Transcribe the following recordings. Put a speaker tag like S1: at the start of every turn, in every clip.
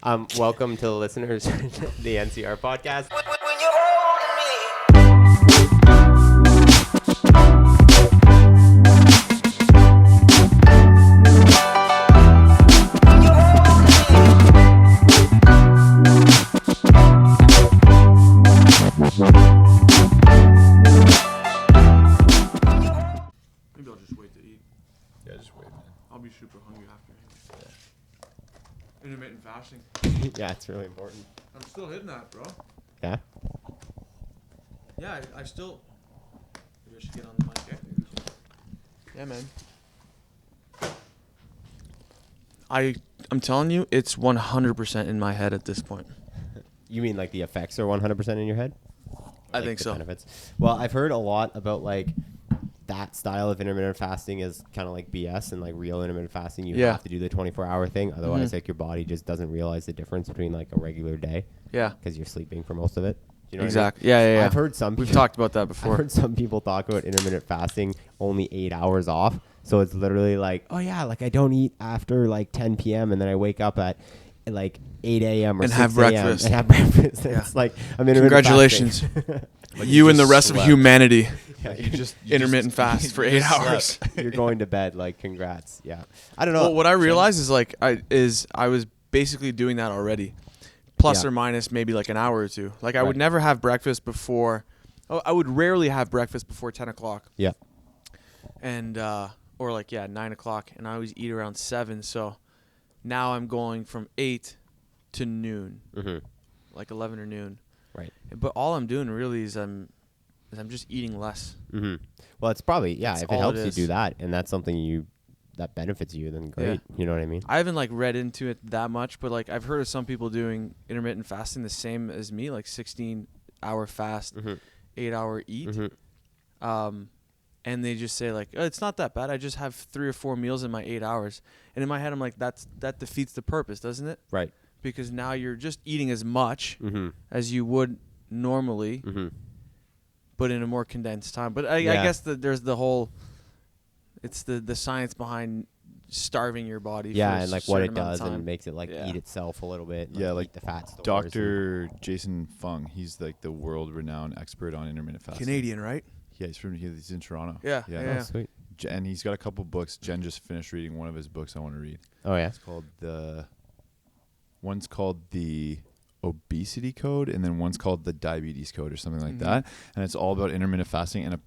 S1: Welcome to the listeners to the NCR podcast.
S2: Maybe I'll just wait to eat.
S3: Yeah, just wait, man.
S2: I'll be super hungry after. Intermittent fasting.
S1: Yeah, it's really important.
S2: I'm still hitting that, bro.
S1: Yeah.
S2: Yeah, I still. Maybe I should get on the mic. Yeah, man. I'm telling you, it's 100% in my head at this point.
S1: You mean like the effects are 100% in your head?
S2: I
S1: Like
S2: think
S1: the
S2: so.
S1: benefits? Well, I've heard a lot about like that style of intermittent fasting is kind of like BS, and like real intermittent fasting, you have to do the 24-hour thing. Otherwise, like your body just doesn't realize the difference between like a regular day.
S2: Yeah.
S1: Because you're sleeping for most of it. You know
S2: Exactly.
S1: What I mean?
S2: Yeah.
S1: I've heard some.
S2: We've
S1: people,
S2: talked about that
S1: I've
S2: before.
S1: heard some people talk about intermittent fasting only 8 hours off. So it's literally like, oh yeah, like I don't eat after like 10 p.m. and then I wake up at like 8 a.m. or
S2: And
S1: 6
S2: have
S1: a.m.
S2: breakfast.
S1: and have breakfast.
S2: Yeah.
S1: It's like I'm intermittent
S2: Congratulations.
S1: fasting.
S3: Like
S2: You and the
S3: just
S2: rest
S3: slept.
S2: of humanity.
S1: Yeah,
S3: You
S2: Intermittent fast for 8
S3: slept.
S2: hours.
S1: You're going to bed. Like, congrats. Yeah. I don't know.
S2: Well, what I realized is like I was basically doing that already, plus
S1: Yeah.
S2: or minus maybe like an hour or two. Like I
S1: Right.
S2: would never have breakfast before. Oh, I would rarely have breakfast before 10 o'clock.
S1: Yeah.
S2: And or like 9 o'clock, and I always eat around 7. So now I'm going from 8 to noon,
S1: Mm-hmm.
S2: like 11 or noon.
S1: Right.
S2: But all I'm doing really is I'm just eating less.
S1: Mm-hmm. Well, it's probably,
S2: That's
S1: if it
S2: all
S1: helps
S2: it
S1: you
S2: is.
S1: do that and that's something that benefits you, then great. You know what I mean?
S2: I haven't like read into it that much, but like I've heard of some people doing intermittent fasting the same as me, like 16-hour fast,
S1: Mm-hmm.
S2: 8-hour eat.
S1: Mm-hmm.
S2: And they just say like, oh, it's not that bad. I just have 3 or 4 meals in my 8 hours. And in my head, I'm like, that defeats the purpose, doesn't it?
S1: Right.
S2: Because now you're just eating as much
S1: Mm-hmm.
S2: as you would normally,
S1: Mm-hmm.
S2: but in a more condensed time. But I
S1: Yeah.
S2: guess there's the whole, it's the science behind starving your body.
S1: Yeah,
S2: for a
S1: and like what
S2: certain
S1: it
S2: amount of
S1: does and
S2: time.
S1: makes it like
S2: Yeah.
S1: eat itself a little bit.
S3: Yeah, like
S1: eat the fat stores.
S3: Dr. Jason Fung, he's like the world-renowned expert on intermittent fasting.
S2: Canadian, right?
S3: Yeah, he's in Toronto.
S2: Yeah,
S3: yeah.
S2: yeah.
S1: Oh, sweet.
S3: And he's got a couple books. Jen just finished reading one of his books I want to read.
S1: Oh, yeah?
S3: It's called one's called the Obesity Code, and then one's called the Diabetes Code or something like that. And it's all about intermittent fasting. And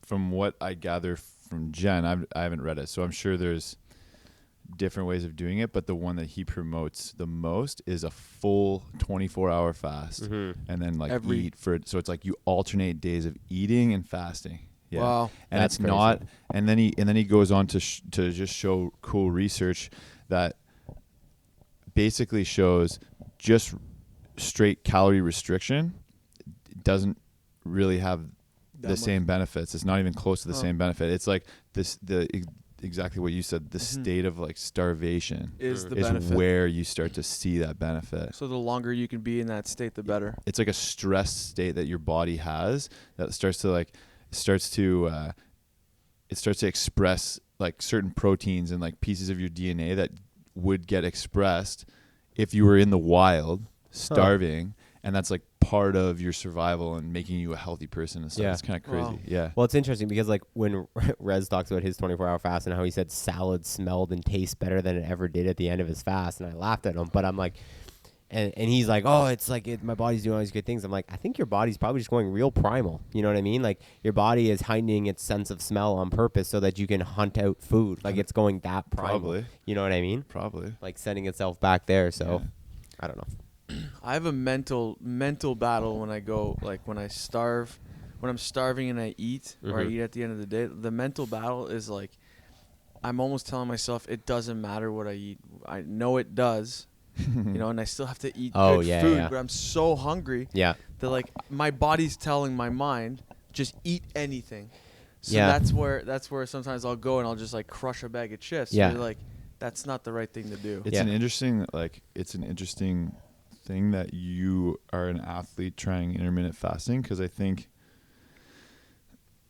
S3: from what I gather from Jen, I haven't read it, so I'm sure there's different ways of doing it, but the one that he promotes the most is a full 24-hour fast,
S1: Mm-hmm.
S3: and then like
S2: Every-
S3: eat for. So it's like you alternate days of eating and fasting. Yeah.
S2: Wow.
S3: And
S1: That's
S3: it's not.
S1: crazy.
S3: And then he goes on to just show cool research that basically shows just straight calorie restriction doesn't really have the same benefits. It's not even close to the same benefit. It's like exactly what you said. The state of like starvation
S2: Is the
S3: is
S2: benefit.
S3: where you start to see that benefit.
S2: So the longer you can be in that state, the better.
S3: It's like a stress state that your body has that starts to express like certain proteins and like pieces of your DNA that would get expressed if you were in the wild starving, and that's like part of your survival and making you a healthy person and stuff.
S1: Yeah.
S3: It's kind of crazy.
S2: Wow.
S3: Yeah.
S1: Well, it's interesting because like when Rez talks about his 24-hour fast and how he said salad smelled and tastes better than it ever did at the end of his fast, and I laughed at him, but I'm like, and he's like, oh, it's like my body's doing all these good things. I'm like, I think your body's probably just going real primal. You know what I mean? Like your body is heightening its sense of smell on purpose so that you can hunt out food. Like it's going that primal.
S3: Probably.
S1: You know what I mean?
S3: Probably.
S1: Like setting itself back there. So
S3: Yeah.
S1: I don't know.
S2: I have a mental battle when I go, like when I'm starving and I eat, or I
S1: Mhm.
S2: eat at the end of the day. The mental battle is like, I'm almost telling myself it doesn't matter what I eat. I know it does, and I still have to eat
S1: Oh,
S2: good
S1: yeah,
S2: food,
S1: yeah.
S2: but I'm so hungry
S1: Yeah.
S2: that like my body's telling my mind, just eat anything. So
S1: Yeah.
S2: that's where sometimes I'll go and I'll just like crush a bag of chips.
S1: Yeah.
S2: You're like, that's not the right thing to do.
S3: It's
S1: Yeah.
S3: an interesting thing that you are an athlete trying intermittent fasting, because I think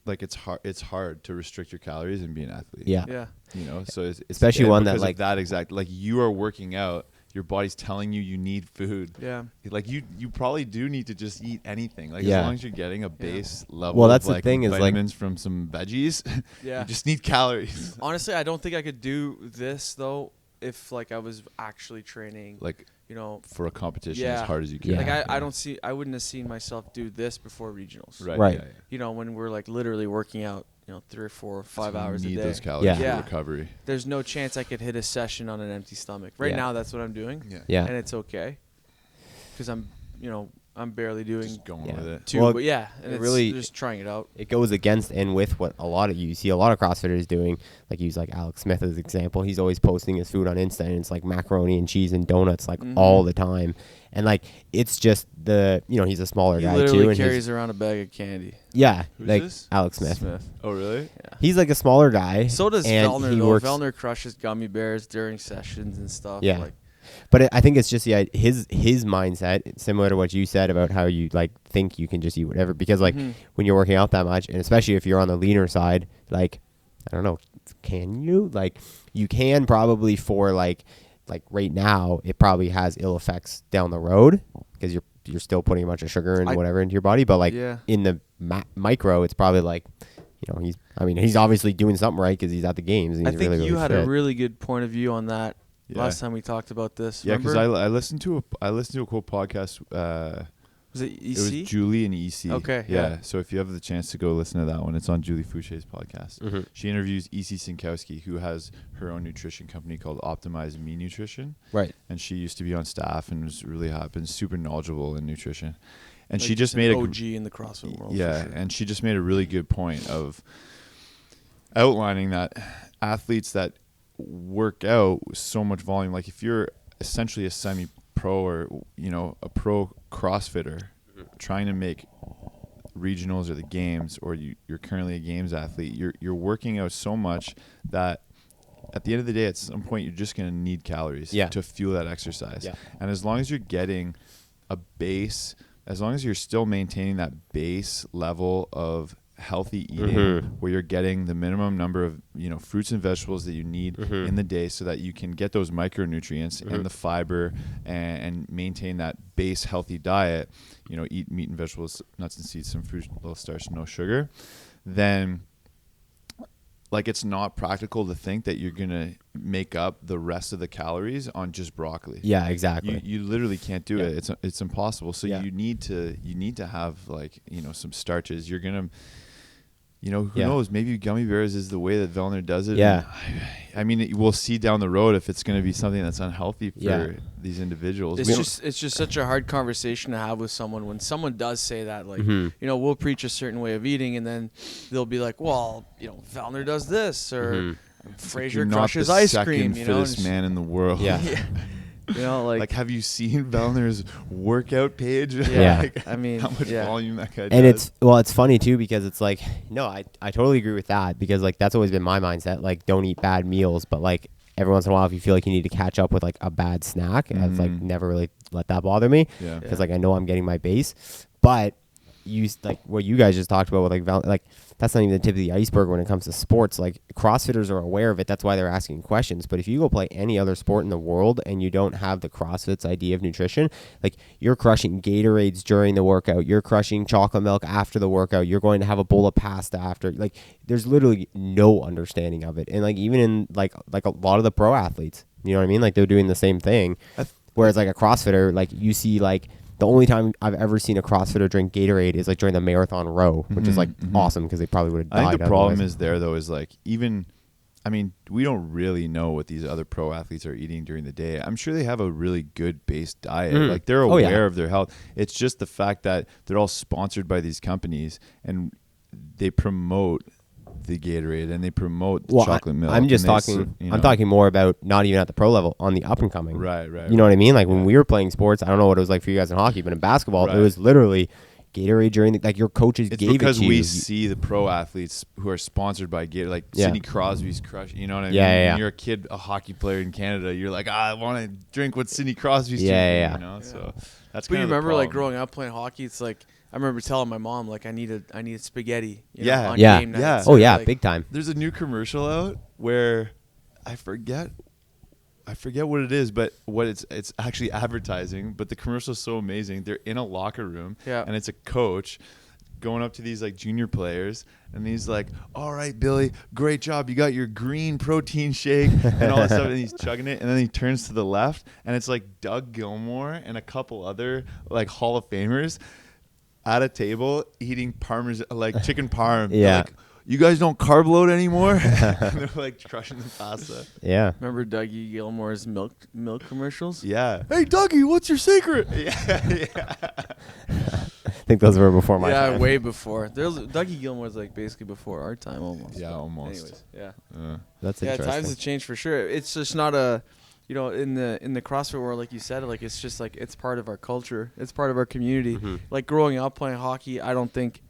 S3: like it's hard to restrict your calories and be an athlete.
S1: Yeah.
S2: Yeah.
S3: So it's
S1: Especially one that,
S3: because of
S1: like-
S3: that exact, like you are working out, your body's telling you need food.
S2: Yeah.
S3: Like you probably do need to just eat anything. Like
S1: Yeah.
S3: as long as you're getting a base level
S1: Well, that's
S3: of
S1: the
S3: like
S1: thing is, like-
S3: vitamins from some veggies,
S2: Yeah.
S3: you just need calories.
S2: Honestly, I don't think I could do this though if like I was actually training,
S3: Like
S2: you know.
S3: for a competition
S2: Yeah.
S3: as hard as you can.
S1: Yeah.
S2: Like I wouldn't have seen myself do this before regionals.
S1: Right.
S3: Yeah, yeah.
S2: You know, when we're like literally working out, 3 or 4 or 5
S3: So you
S2: hours a
S3: need
S2: day.
S3: those calories
S1: Yeah.
S3: for
S2: Yeah.
S3: recovery.
S2: There's no chance I could hit a session on an empty stomach. Right
S1: Yeah.
S2: now, that's what I'm doing.
S1: Yeah.
S2: And it's okay. Because I'm barely doing
S3: Just going
S1: Yeah.
S3: with it.
S2: 2.
S1: Well,
S2: but yeah, and
S1: it
S2: it's
S1: really-
S2: just trying it out.
S1: It goes against and with what you see a lot of CrossFitters doing. Like use like Alex Smith as an example. He's always posting his food on Insta, and it's like macaroni and cheese and donuts like all the time. And like it's just he's a smaller
S2: He
S1: guy
S2: literally
S1: too. And
S2: carries around a bag of candy.
S1: yeah,
S3: Who's
S1: like
S3: this?
S1: Alex Smith.
S3: Oh, really?
S2: Yeah.
S1: He's like a smaller guy.
S2: So does
S1: and
S2: Vellner,
S1: he
S2: though.
S1: works-
S2: Vellner crushes gummy bears during sessions and stuff.
S1: Yeah.
S2: Like,
S1: But I think it's just his mindset, similar to what you said about how you like think you can just eat whatever. Because like when you're working out that much, and especially if you're on the leaner side, like I don't know, can you like you can probably for like right now it probably has ill effects down the road because you're still putting a bunch of sugar and whatever into your body. But like
S2: Yeah.
S1: in the micro, it's probably like he's obviously doing something right because he's at the games. And
S2: I
S1: he's
S2: think
S1: really,
S2: you
S1: really
S2: had
S1: fit.
S2: a really good point of view on that
S3: Yeah.
S2: last time we talked about this.
S3: Yeah, because
S2: remember?
S3: I listened to a cool podcast.
S2: Was it EC?
S3: It was Julie and EC.
S2: Okay,
S3: Yeah.
S2: yeah.
S3: So if you have the chance to go listen to that one, it's on Julie Foucher's podcast.
S1: Mhm.
S3: She interviews EC Sinkowski, who has her own nutrition company called Optimize Me Nutrition.
S1: Right.
S3: And she used to be on staff and was really been super knowledgeable in nutrition. And
S2: Like
S3: she just
S2: an
S3: made
S2: OG in the CrossFit world.
S3: yeah,
S2: for sure.
S3: and she just made a really good point of outlining that athletes that work out with so much volume, like if you're essentially a semi-pro or a pro CrossFitter trying to make regionals or the games, or you're currently a games athlete, you're working out so much that at the end of the day, at some point, you're just going to need calories to fuel that exercise.
S1: Yeah.
S3: And as long as you're getting a base, as long as you're still maintaining that base level of healthy eating where you're getting the minimum number of fruits and vegetables that you need in the day so that you can get those micronutrients and the fiber and maintain that base healthy diet, eat meat and vegetables, nuts and seeds, some fruit, low starch, no sugar, then like it's not practical to think that you're going to make up the rest of the calories on just broccoli.
S1: Yeah, exactly.
S3: You literally can't do it. It's impossible. So
S1: Yeah.
S3: you need to have like, some starches. You're going to who
S1: Yeah.
S3: knows? Maybe gummy bears is the way that Vellner does it.
S1: Yeah.
S3: I mean, we'll see down the road if it's going to be something that's unhealthy for
S1: Yeah.
S3: these individuals.
S2: It's just such a hard conversation to have with someone when someone does say that, like, we'll preach a certain way of eating, and then they'll be like, well, Vellner does this, or Fraser
S3: You're not
S2: crushes
S3: the
S2: ice
S3: second
S2: cream,
S3: fittest man in the world.
S1: Yeah.
S3: Like, have you seen Vellner's workout page?
S1: Yeah.
S3: Like,
S2: I mean,
S3: how much
S2: yeah.
S3: volume that guy
S1: And
S3: does.
S1: it's funny too because it's like I totally agree with that because like that's always been my mindset, like don't eat bad meals, but like every once in a while if you feel like you need to catch up with like a bad snack, I've like never really let that bother me
S3: Yeah.
S1: because like I know I'm getting my base. But you like what you guys just talked about with like that's not even the tip of the iceberg when it comes to sports. Like CrossFitters are aware of it, that's why they're asking questions. But if you go play any other sport in the world and you don't have the CrossFit's idea of nutrition, like you're crushing Gatorades during the workout, you're crushing chocolate milk after the workout, you're going to have a bowl of pasta after, like there's literally no understanding of it. And like even in like a lot of the pro athletes, you know what I mean, like they're doing the same thing, whereas like a CrossFitter, like you see like the only time I've ever seen a CrossFitter drink Gatorade is like during the marathon row, which is like awesome because they probably would have died.
S3: I think the problem
S1: otherwise.
S3: is there though is like we don't really know what these other pro athletes are eating during the day. I'm sure they have a really good base diet. Like they're aware of their health. It's just the fact that they're all sponsored by these companies and they promote the Gatorade and they promote the chocolate milk.
S1: I'm just
S3: and
S1: talking. I'm talking more about not even at the pro level, on the up and coming.
S3: Right.
S1: You know what I mean? Like when we were playing sports, I don't know what it was like for you guys in hockey, but in basketball,
S3: Right.
S1: it was literally Gatorade during the, like your coaches
S3: It's
S1: gave it
S3: because
S1: to you.
S3: we see the pro athletes who are sponsored by Gatorade, like
S1: Yeah.
S3: Sidney Crosby's crush. You know what I mean?
S1: Yeah.
S3: When you're a kid, a hockey player in Canada, you're like, I want to drink what Sidney Crosby's
S1: Yeah,
S3: drinking. You know, so that's.
S2: But you
S3: kind of the
S2: remember, like,
S3: problem.
S2: growing up playing hockey, it's like, I remember telling my mom, like, I need spaghetti.
S3: Yeah.
S2: On
S1: Yeah.
S2: game nights.
S3: Yeah.
S1: Oh yeah,
S2: Like,
S1: big time.
S3: There's a new commercial out where I forget I forget what it is, but what it's actually advertising. But the commercial is so amazing. They're in a locker room, and it's a coach going up to these like junior players, and he's like, "All right, Billy, great job. You got your green protein shake and all that stuff." And he's chugging it, and then he turns to the left, and it's like Doug Gilmore and a couple other like Hall of Famers at a table eating parmesan, like chicken parm.
S1: Yeah.
S3: Like, you guys don't carb load anymore? And they're like crushing the pasta.
S1: Yeah.
S2: Remember Dougie Gilmore's milk commercials?
S3: Yeah. Hey, Dougie, what's your secret? Yeah.
S1: I think those were before my time.
S2: Yeah, way before. Dougie Gilmore's like basically before our time almost.
S3: Yeah, almost.
S2: Anyways, yeah.
S1: That's
S2: Yeah,
S1: interesting.
S2: times have changed for sure. It's just not a, you know, in the CrossFit world, like you said, like it's just like it's part of our culture. It's part of our community. Like growing up playing hockey, I don't think,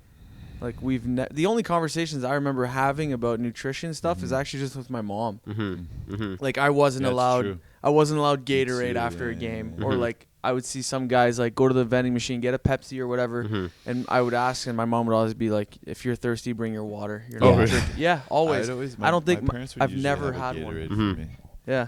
S2: like the only conversations I remember having about nutrition stuff is actually just with my mom. Like I wasn't allowed Gatorade after a game, or like I would see some guys like go to the vending machine, get a Pepsi or whatever, and I would ask, and my mom would always be like, "If you're thirsty, bring your water." You're not drinking. Yeah, always. I don't think I've never had one. Yeah.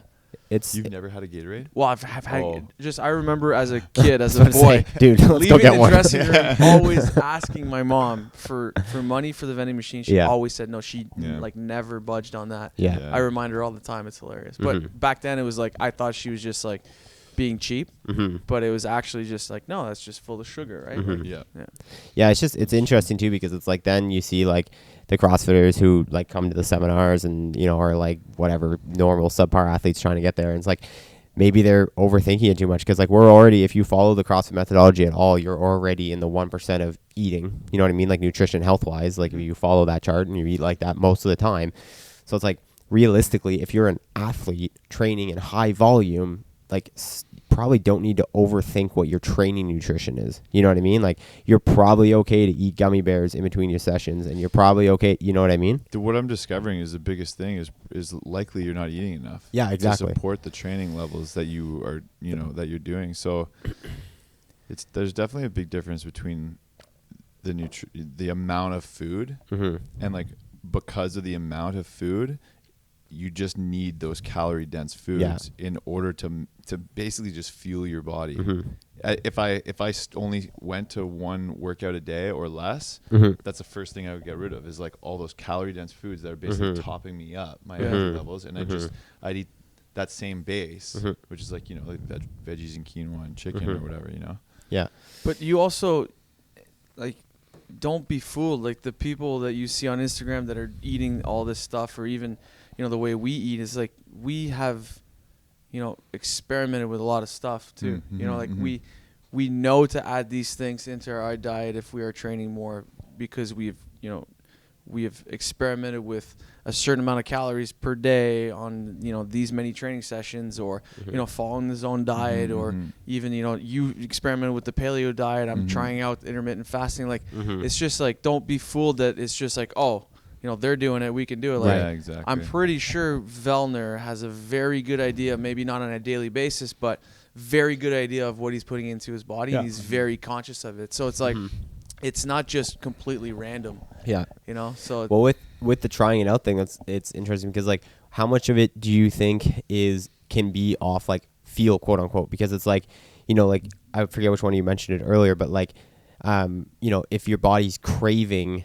S3: You've never had a Gatorade?
S2: Well, I've had just. I remember as a kid, as a boy,
S1: dude, let's
S2: leaving
S1: go get
S2: the
S1: one.
S2: dressing room, always asking my mom for money for the vending machine. She always said no. She like never budged on that.
S1: Yeah.
S2: I remind her all the time. It's hilarious. But back then, it was like I thought she was just like being cheap, but it was actually just like, no, that's just full of sugar, right? Like,
S1: Yeah, it's interesting too, because it's like then you see like the CrossFitters who like come to the seminars and, you know, are like whatever normal subpar athletes trying to get there, and it's like maybe they're overthinking it too much, because like we're already, if you follow the CrossFit methodology at all, you're already in the 1% of eating, you know what I mean, like nutrition health wise, like if you follow that chart and you eat like that most of the time. So it's like realistically, if you're an athlete training in high volume, like probably don't need to overthink what your training nutrition is. You know what I mean? Like you're probably okay to eat gummy bears in between your sessions, and you're probably okay. You know what I mean?
S3: What I'm discovering is the biggest thing is likely you're not eating enough.
S1: Yeah, exactly.
S3: To support the training levels that you are, you know, that you're doing. So there's definitely a big difference between the amount of food and like, because of the amount of food, you just need those calorie dense foods in order to basically just fuel your body. If I only went to one workout a day or less, that's the first thing I would get rid of, is like all those calorie dense foods that are basically topping me up, my energy levels, and I'd eat that same base, which is like, you know, like veggies and quinoa and chicken or whatever, you know.
S1: Yeah.
S2: But you also, like, don't be fooled. Like the people that you see on Instagram that are eating all this stuff, or even, you know, the way we eat is like, we have, you know, experimented with a lot of stuff too. You know, like we know to add these things into our diet if we are training more, because we have experimented with a certain amount of calories per day on, you know, these many training sessions, or, you know, following the zone diet, or even, you know, you experimented with the paleo diet. I'm trying out intermittent fasting. Like, it's just like, don't be fooled that it's just like, oh, you know, they're doing it, we can do it. Like,
S3: yeah, exactly.
S2: I'm pretty sure Vellner has a very good idea, maybe not on a daily basis, but very good idea of what he's putting into his body. And he's very conscious of it. So it's like, it's not just completely random.
S1: Yeah.
S2: You know, so.
S1: Well, with the trying it out thing, it's interesting, because like, how much of it do you think can be off like feel, quote unquote? Because it's like, you know, like I forget which one you mentioned it earlier, but like, you know, if your body's craving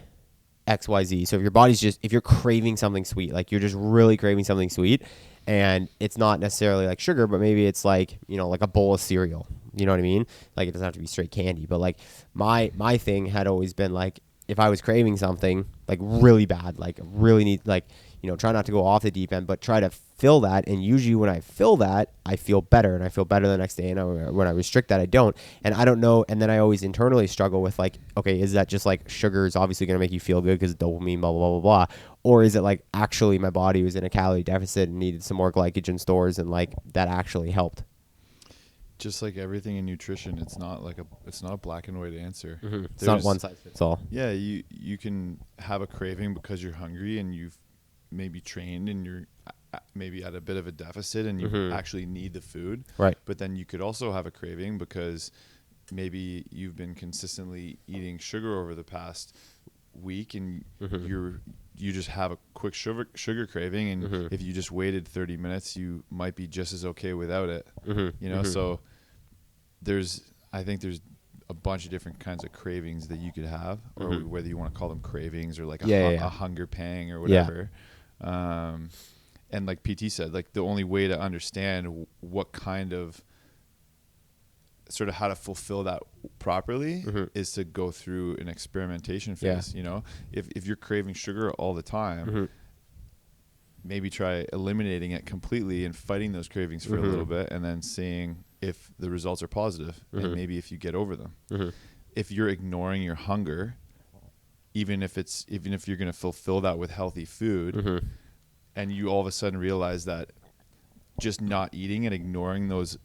S1: XYZ. So if you're craving something sweet, like you're just really craving something sweet, and it's not necessarily like sugar, but maybe it's like, you know, like a bowl of cereal, you know what I mean? Like it doesn't have to be straight candy, but like my thing had always been like, if I was craving something like really bad, like really need, like, you know, try not to go off the deep end, but try to fill that. And usually when I fill that, I feel better, and I feel better the next day. And when I restrict that, I don't. And I don't know. And then I always internally struggle with like, okay, is that just like sugar is obviously going to make you feel good because dopamine, blah, blah, blah, blah, blah. Or is it like actually my body was in a calorie deficit and needed some more glycogen stores, and like that actually helped?
S3: Just like everything in nutrition, it's not a black and white answer.
S1: It's not one size fits all.
S3: Yeah, you can have a craving because you're hungry and you've maybe trained and you're maybe at a bit of a deficit and you actually need the food.
S1: Right.
S3: But then you could also have a craving because maybe you've been consistently eating sugar over the past week and
S1: Mm-hmm.
S3: you just have a quick sugar craving, and if you just waited 30 minutes, you might be just as okay without it. You know, so I think there's a bunch of different kinds of cravings that you could have, or whether you want to call them cravings or like a hunger pang or whatever. And like PT said, like the only way to understand what kind of sort of how to fulfill that properly is to go through an experimentation phase. You know, if you're craving sugar all the time, maybe try eliminating it completely and fighting those cravings for a little bit, and then seeing if the results are positive, and maybe if you get over them. If you're ignoring your hunger, even if you're going to fulfill that with healthy food, and you all of a sudden realize that just not eating and ignoring those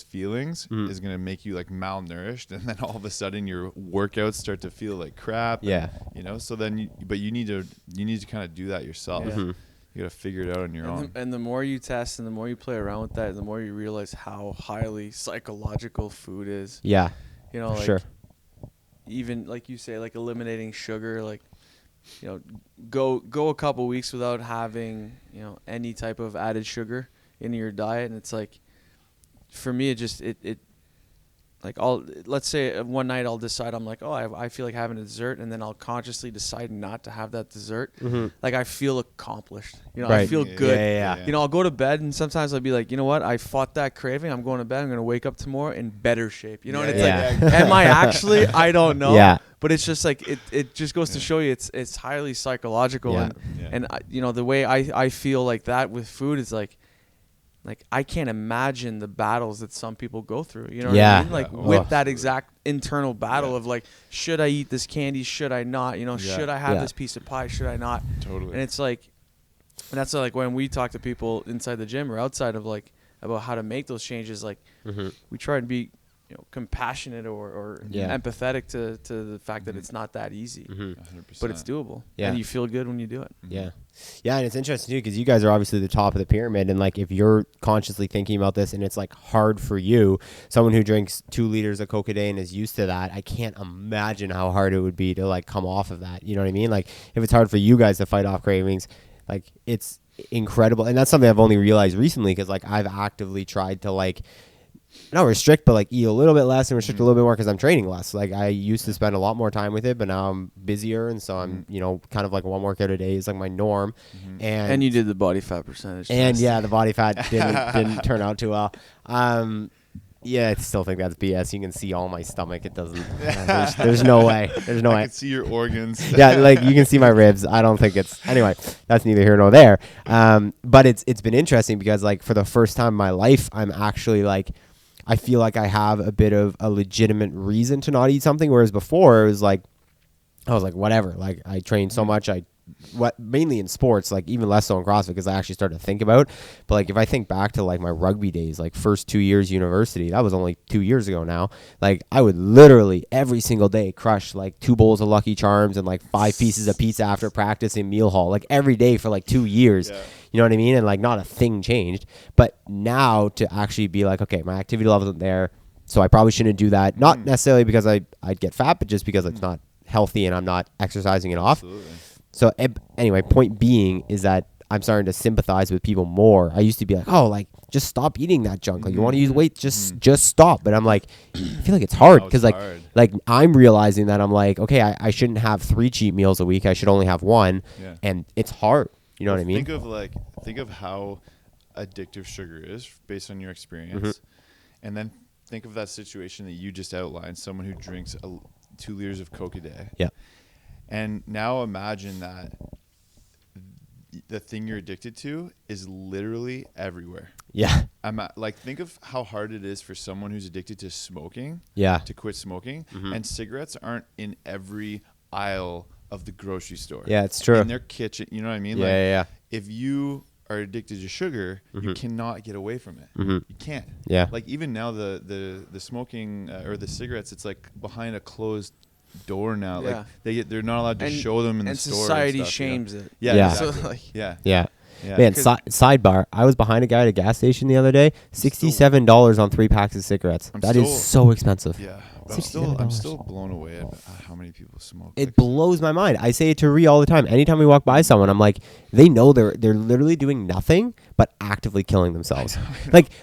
S3: feelings is going to make you like malnourished, and then all of a sudden your workouts start to feel like crap.
S1: Yeah.
S3: And, you know, so then you need to kind of do that yourself. You got to figure it out on your own.
S2: And the more you test and the more you play around with that, the more you realize how highly psychological food is.
S1: Yeah.
S2: You know, like
S1: sure.
S2: even like you say, like eliminating sugar, like, you know, go a couple weeks without having, you know, any type of added sugar in your diet, and it's like, for me, it like let's say one night I'll decide, I'm like, oh, I feel like having a dessert, and then I'll consciously decide not to have that dessert. Like I feel accomplished, you know, I feel good.
S1: Yeah.
S2: You know, I'll go to bed, and sometimes I'll be like, you know what, I fought that craving. I'm going to bed. I'm going to wake up tomorrow in better shape. You know, and it's like, am I actually? I don't know.
S1: Yeah.
S2: But it's just like it just goes to show you it's highly psychological, and you know, the way I feel like that with food is like I can't imagine the battles that some people go through. You know what I mean? Like with that exact internal battle of like, should I eat this candy? Should I not? You know, should I have this piece of pie? Should I not?
S3: Totally.
S2: And it's like, and that's like when we talk to people inside the gym or outside of like about how to make those changes, like we try and be, you know, compassionate or empathetic to the fact that it's not that easy,
S3: 100%.
S2: but it's doable.
S1: Yeah.
S2: And you feel good when you do it.
S1: Yeah. Yeah, and it's interesting too, because you guys are obviously the top of the pyramid, and like if you're consciously thinking about this and it's like hard for you, someone who drinks 2 liters of Coke a day and is used to that, I can't imagine how hard it would be to like come off of that. You know what I mean? Like if it's hard for you guys to fight off cravings, like it's incredible. And that's something I've only realized recently, because like I've actively tried to like not restrict, but like eat a little bit less and restrict a little bit more, because I'm training less. Like I used to spend a lot more time with it, but now I'm busier, and so I'm, you know, kind of like one workout a day is like my norm.
S2: And you did the body fat percentage
S1: and
S2: test.
S1: yeah, the body fat didn't turn out too well. Yeah, I still think that's BS. You can see all my stomach. It doesn't. There's no way. There's no way.
S3: I can see your organs.
S1: Yeah, like you can see my ribs. I don't think it's. Anyway, that's neither here nor there. But it's been interesting, because like for the first time in my life, I'm actually like, I feel like I have a bit of a legitimate reason to not eat something, whereas before it was like, I was like, whatever. Like I trained so much, mainly in sports, like even less so in CrossFit, because I actually started to think about. But like if I think back to like my rugby days, like first 2 years university, that was only 2 years ago now. Like I would literally every single day crush like 2 bowls of Lucky Charms and like 5 pieces of pizza after practice in meal hall, like every day for like 2 years. You know what I mean? And like not a thing changed. But now to actually be like, okay, my activity level isn't there, so I probably shouldn't do that. Not necessarily because I'd get fat, but just because it's not healthy and I'm not exercising enough.
S3: Absolutely.
S1: So anyway, point being is that I'm starting to sympathize with people more. I used to be like, oh, like just stop eating that junk. Like you want to use weight, just stop. But I'm like, I feel like it's hard, because like I'm realizing that I'm like, okay, I shouldn't have 3 cheat meals a week. I should only have 1, and it's hard. You know what I mean?
S3: Think of how addictive sugar is based on your experience, and then think of that situation that you just outlined, someone who drinks 2 liters of Coke a day.
S1: Yeah.
S3: And now imagine that the thing you're addicted to is literally everywhere.
S1: Yeah.
S3: Like think of how hard it is for someone who's addicted to smoking.
S1: Yeah.
S3: To quit smoking, and cigarettes aren't in every aisle of the grocery store.
S1: Yeah, it's true.
S3: In their kitchen, you know what I mean?
S1: Yeah.
S3: If you are addicted to sugar, you cannot get away from it. You can't.
S1: Yeah.
S3: Like even now, the smoking or the cigarettes, it's like behind a closed door now.
S2: Yeah.
S3: Like they're not allowed to show them in the store.
S2: And society
S3: and stuff,
S2: shames
S3: you know?
S2: it.
S3: Yeah.
S1: Yeah.
S3: Exactly.
S2: So like,
S3: yeah.
S1: Yeah.
S3: Yeah.
S1: Man,
S2: 'Cause-
S1: sidebar. I was behind a guy at a gas station the other day. $67 on 3 packs of cigarettes.
S3: I'm
S1: That is
S3: still-
S1: so expensive.
S3: Yeah, but I'm
S1: $67.
S3: still blown away at how many people smoke.
S1: It
S3: Like,
S1: blows my mind. I say it to Ree all the time. Anytime we walk by someone, I'm like, they know they're literally doing nothing but actively killing themselves.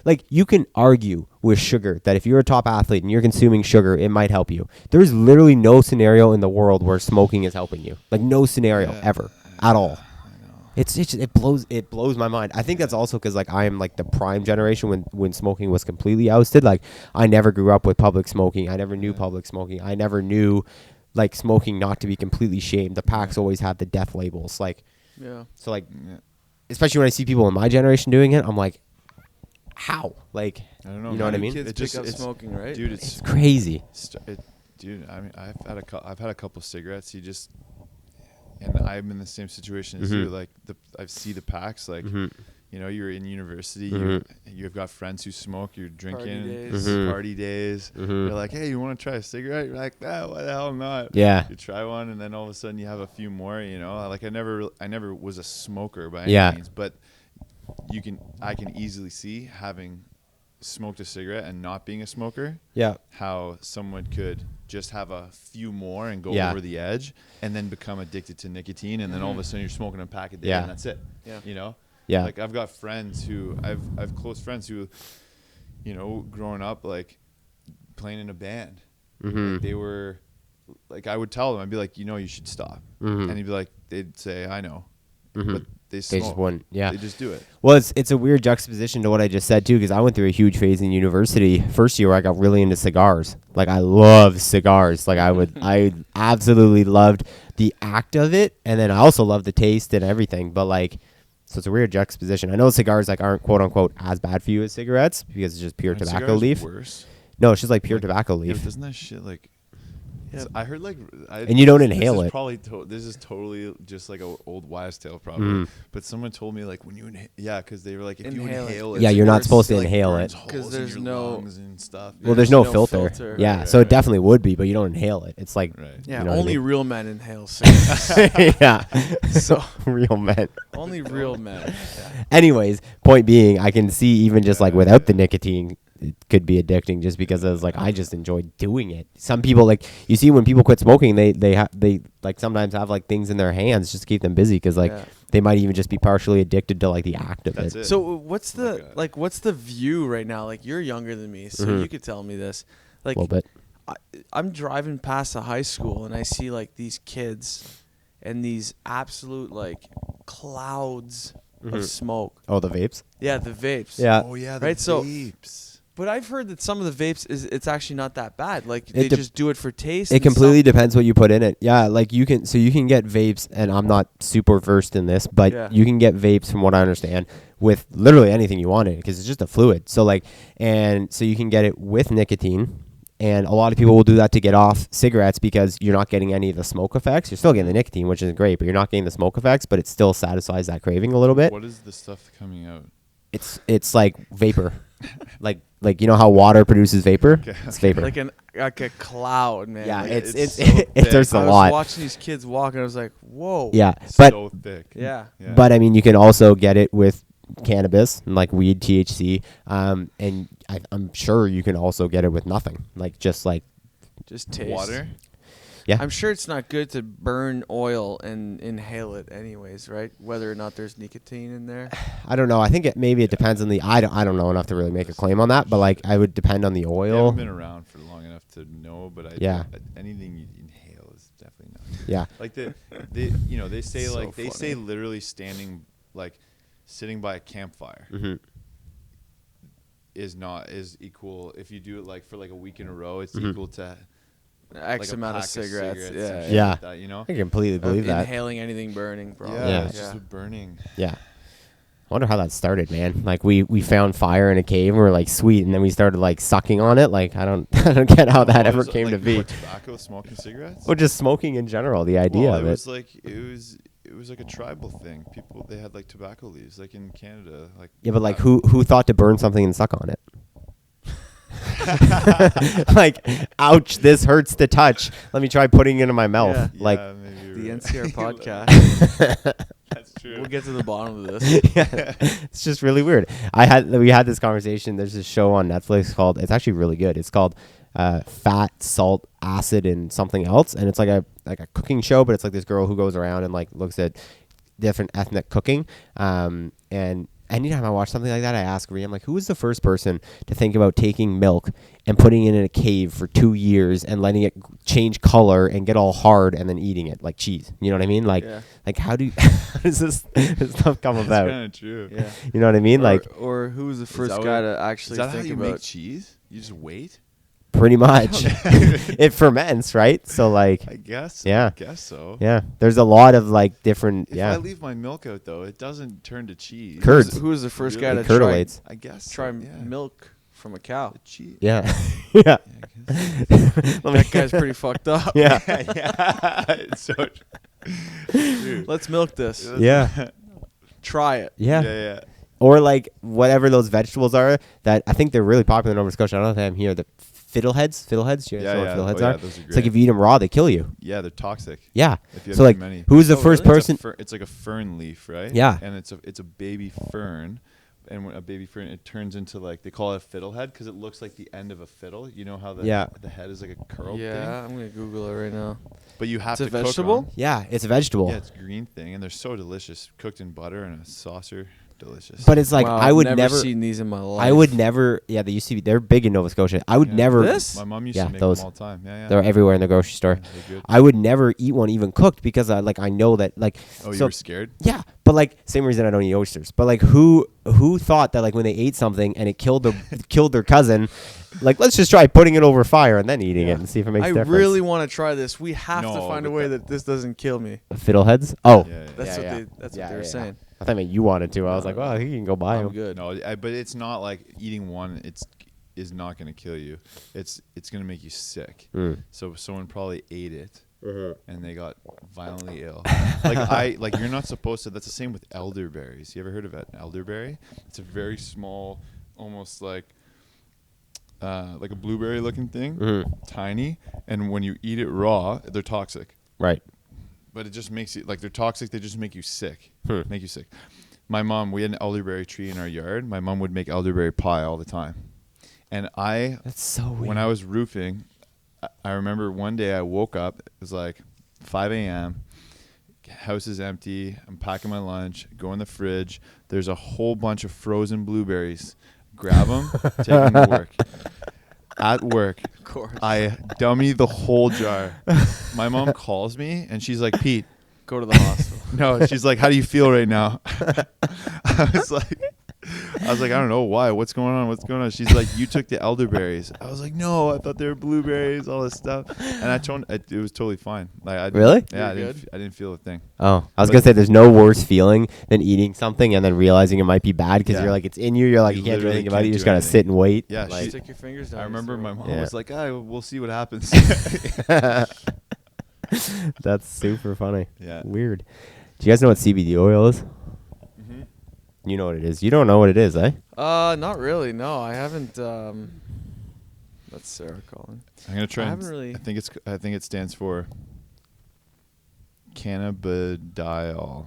S1: Like you can argue with sugar that if you're a top athlete and you're consuming sugar, it might help you. There's literally no scenario in the world where smoking is helping you. Like no scenario ever at all. It blows my mind. I think that's also because like I am like the prime generation when smoking was completely ousted. Like I never grew up with public smoking. I never knew public smoking. I never knew like smoking not to be completely shamed. The packs always had the death labels. Like
S2: Yeah.
S1: so like especially when I see people in my generation doing it, I'm like, how? Like
S3: I don't know.
S1: You know what I
S3: man.
S1: mean?
S2: Kids
S3: It
S2: pick
S3: just-
S2: up
S3: it's-
S2: smoking, right?
S3: dude.
S1: it's crazy.
S3: Dude, I mean, I've had a couple cigarettes. And I'm in the same situation as you. Like I see the packs. Like you know, you're in university. You've got friends who smoke. You're drinking. Party days. You're like, hey, you want to try a cigarette? You're like, nah, why the hell not?
S1: Yeah.
S3: You try one, and then all of a sudden you have a few more. You know, like I never was a smoker by
S1: Yeah.
S3: any means, but I can easily see having smoked a cigarette and not being a smoker.
S1: Yeah.
S3: How someone could just have a few more and go
S1: Yeah.
S3: over the edge and then become addicted to nicotine, and then all of a sudden you're smoking a pack a day
S1: Yeah.
S3: and that's it.
S2: Yeah.
S3: You know?
S1: Yeah.
S3: Like I've got friends who I've close friends who, you know, growing up like playing in a band. Like, they were like, I would tell them, I'd be like, you know, you should stop. And he'd be like, they'd say, I know. But they
S1: They
S3: smoke.
S1: just wouldn't. Yeah.
S3: They just do it.
S1: Well, it's a weird juxtaposition to what I just said too, because I went through a huge phase in university. First year, I got really into cigars. Like I love cigars. Like I absolutely loved the act of it, and then I also loved the taste and everything. But like, so it's a weird juxtaposition. I know cigars like aren't quote unquote as bad for you as cigarettes because it's just pure
S3: Aren't
S1: tobacco
S3: cigars
S1: leaf.
S3: worse?
S1: No, it's just like pure
S3: Like,
S1: tobacco
S3: Yeah,
S1: leaf.
S3: but doesn't that shit like?
S2: Yeah.
S3: I heard like,
S1: And you don't inhale
S3: this is
S1: it.
S3: Probably this is totally just like a old wives' tale, probably.
S1: Mhm.
S3: But someone told me like when you because they were like if you
S2: Inhale it.
S3: inhale
S1: Yeah, you're not
S3: it
S1: supposed to
S3: like,
S1: inhale
S3: burns
S1: it.
S3: holes
S2: 'Cause
S3: in
S2: there's
S3: your
S2: no-
S3: lungs and stuff.
S1: Well, there's no
S2: no
S1: filter.
S2: filter.
S1: Yeah,
S3: Right,
S1: so
S3: right.
S1: it definitely would be, but you don't inhale it. It's like,
S3: Right.
S2: Yeah,
S1: you know what I
S2: only
S1: mean?
S2: real men inhale cigarettes.
S1: yeah,
S2: So
S1: real men.
S2: only real men.
S1: Anyways, point being, I can see even just like without the nicotine, it could be addicting just because I was like, I just enjoy doing it. Some people like you see when people quit smoking, they like sometimes have like things in their hands just to keep them busy because like
S2: Yeah.
S1: they might even just be partially addicted to like the act of
S3: That's
S1: it.
S3: it.
S2: So what's
S3: Like
S2: what's the view right now? Like you're younger than me, so you could tell me this.
S1: A
S2: Like
S1: little bit.
S2: I'm driving past a high school and I see like these kids and these absolute like clouds of smoke.
S1: Oh, the vapes.
S2: Yeah, the vapes.
S1: Yeah.
S3: Oh yeah, the
S2: Right, so-
S3: vapes.
S2: But I've heard that some of the vapes it's actually not that bad. Like they
S1: de-
S2: just do it for taste.
S1: It
S2: and
S1: completely
S2: some-
S1: depends what you put in it. Yeah, like you can get vapes, and I'm not super versed in this, but
S2: Yeah.
S1: you can get vapes from what I understand with literally anything you want in it because it's just a fluid. So like, and so you can get it with nicotine, and a lot of people will do that to get off cigarettes because you're not getting any of the smoke effects. You're still getting the nicotine, which is great, but you're not getting the smoke effects, but it still satisfies that craving a little bit.
S3: What is the stuff coming out?
S1: It's like vapor, like you know how water produces vapor.
S3: Okay.
S1: It's vapor.
S2: like a cloud, man.
S1: yeah,
S2: Like,
S1: it's
S3: so thick.
S1: there's a
S2: I was
S1: lot.
S2: watching these kids walk and I was like, whoa.
S1: Yeah, but
S3: so thick.
S2: Yeah.
S1: But I mean, you can also get it with cannabis and like weed, THC, and I'm sure you can also get it with nothing, like just like
S2: Just taste.
S3: Water.
S1: Yeah.
S2: I'm sure it's not good to burn oil and inhale it anyways, right? Whether or not there's nicotine in there.
S1: I don't know. I think maybe it depends on the I don't know enough to really make a claim on that, but like I would depend on the
S3: I
S1: oil.
S3: haven't been around for long enough to know, but
S1: Yeah.
S3: anything you inhale is definitely not.
S1: Yeah,
S3: Like they say
S2: So
S3: like they say
S2: funny.
S3: literally standing like sitting by a campfire
S1: hmm
S3: is equal if you do it like for like a week in a row. It's
S1: Mhm.
S3: equal to
S2: X
S3: like a
S2: amount of
S3: pack
S2: cigarettes.
S3: and
S2: Yeah.
S3: shit
S1: Yeah.
S3: like that, you know.
S1: I completely believe that.
S2: Inhaling anything burning, bro.
S3: Yeah, it's
S1: Yeah.
S3: just with burning.
S1: Yeah. I wonder how that started, man. Like we found fire in a cave and we're like sweet, and then we started like sucking on it. Like I don't get how that
S3: Oh,
S1: ever
S3: it was,
S1: came
S3: like,
S1: to be.
S3: what, tobacco, smoking cigarettes.
S1: Or just smoking in general, the idea
S3: Well,
S1: of
S3: it
S1: it.
S3: was like it was like a tribal thing. People they had like tobacco leaves, like in Canada. Like
S1: Yeah, but like who thought to burn something and suck on it? Like, ouch, this hurts to touch. Let me try putting it in my mouth.
S2: Yeah.
S1: Like,
S3: maybe
S2: The
S3: you're right.
S2: NCR podcast.
S3: That's
S2: We'll get to the bottom of this.
S1: Yeah, it's just really weird. We had this conversation. There's this show on Netflix called. It's actually really good. It's called Fat, Salt, Acid, and something else. And it's like a cooking show, but it's like this girl who goes around and like looks at different ethnic cooking. And anytime I watch something like that, I ask Rhea, I'm like, who was the first person to think about taking milk and putting it in a cave for 2 years and letting it change color and get all hard and then eating it like cheese? You know what I mean? Like, like how does this stuff come about?
S3: That's kind of true.
S2: Yeah.
S1: You know what I mean?
S2: Or who was the first
S3: that
S2: guy
S3: what-
S2: to actually
S3: Is that how
S2: think
S3: you
S2: about
S3: make cheese? You just wait?
S1: pretty much. It ferments, right? So like,
S3: I guess.
S1: Yeah.
S3: I guess so.
S1: yeah, there's a lot of like different,
S3: If I leave my milk out though, it doesn't turn to cheese.
S1: Curds.
S2: who was the first
S3: Really?
S2: guy
S1: It
S2: to
S1: curdlates.
S3: I guess.
S2: try
S3: so, yeah.
S2: milk from a cow?
S3: Cheese.
S1: Yeah. Yeah.
S3: Yeah, I guess.
S2: That guy's pretty fucked up.
S1: Yeah.
S3: yeah. It's so Dude.
S2: Let's milk this.
S1: Yeah.
S2: Try it.
S1: Yeah.
S3: Yeah.
S1: Or like whatever those vegetables are that I think they're really popular in Nova Scotia. I don't know if they have them here. The fiddleheads. Do you guys know what fiddleheads are?
S3: Those are
S1: It's like
S3: great.
S1: if you eat them raw, they kill you.
S3: Yeah, they're toxic.
S1: Yeah.
S3: If you have
S1: So
S3: too
S1: like,
S3: many.
S1: who's the
S2: Oh,
S1: first
S2: really?
S1: person?
S3: It's like a fern leaf, right?
S1: Yeah.
S3: And it's a baby fern, and when a baby fern, it turns into like, they call it a fiddlehead because it looks like the end of a fiddle. You know how the head is like a curled thing.
S2: Yeah, I'm gonna Google it right now.
S3: But you have
S2: It's a
S3: to cook
S2: vegetable?
S3: 'em.
S1: Yeah, it's a vegetable.
S3: Yeah, it's a green thing, and they're so delicious, cooked in butter and a saucer. Delicious.
S1: But it's like
S2: Wow,
S1: I would
S2: I've
S1: never.
S2: seen these in my life.
S1: I would never. Yeah, they used to be. They're big in Nova Scotia. I would
S3: Yeah.
S1: never.
S2: This?
S3: My mom used
S1: Yeah,
S3: to make
S1: those.
S3: them all the time. Yeah, yeah.
S1: They're everywhere in the grocery store.
S3: Yeah, they're good.
S1: I would never eat one even cooked because I know that like.
S3: Oh, you
S1: so-
S3: were scared?
S1: Yeah, but like same reason I don't eat oysters. But like who thought that like when they ate something and it killed their cousin, like let's just try putting it over fire and then eating it and see if it makes
S2: I
S1: a difference.
S2: really want to try this. We have
S3: No,
S2: to find a
S3: but
S2: way that this doesn't kill me.
S1: Fiddleheads. Oh,
S3: Yeah, yeah.
S2: That's
S1: Yeah,
S2: what
S1: yeah.
S2: they
S1: Yeah,
S2: were
S1: yeah.
S2: saying.
S1: I thought you wanted to. I was
S2: No,
S1: like, well, you can go buy
S2: I'm
S1: them.
S2: good.
S3: No, but it's not like eating one. Is not going to kill you. It's going to make you sick.
S1: Mm.
S3: So someone probably ate it
S1: Mm-hmm.
S3: and they got violently ill. Like you're not supposed to. That's the same with elderberries. You ever heard of an elderberry? It's a very small, almost like a blueberry looking thing, tiny. And when you eat it raw, they're toxic.
S1: Right.
S3: But it just makes you, like, they're toxic. They just make you sick.
S1: Hmm.
S3: Make you sick. My mom, we had an elderberry tree in our yard. My mom would make elderberry pie all the time. And
S1: That's so weird.
S3: when I was roofing, I remember one day I woke up. It was like 5 a.m. House is empty. I'm packing my lunch. Go in the fridge. There's a whole bunch of frozen blueberries. Grab them. Take them to work. At work,
S2: Of course.
S3: I dummy the whole jar. My mom calls me and she's like, Pete.
S2: Go to the hospital.
S3: No, she's like, how do you feel right now? I was like, I don't know why. What's going on? She's like, you took the elderberries. I was like, no, I thought they were blueberries, all this stuff. And I told it was totally fine. Like,
S1: Really?
S3: Yeah,
S2: You're
S3: I didn't feel a thing.
S1: Oh, I was
S3: But-
S1: gonna say there's no worse feeling than eating something and then realizing it might be bad because
S3: Yeah.
S1: you're like it's in you. You're like
S3: You
S1: you can't do
S3: literally
S1: anything about it.
S3: can't
S1: You
S3: do
S1: just gotta
S3: anything.
S1: sit and wait.
S3: Yeah,
S1: Like,
S2: Stick your fingers down.
S3: I remember my mom
S1: Yeah.
S3: was like, we'll see what happens.
S1: that's super funny.
S3: Yeah.
S1: Weird. Do you guys know what CBD oil is?
S3: Mhm.
S1: You know what it is. You don't know what it is, eh?
S2: Not really. No, I haven't. That's Sarah calling.
S3: I'm gonna try.
S2: I haven't really-
S3: I think it stands for cannabidiol.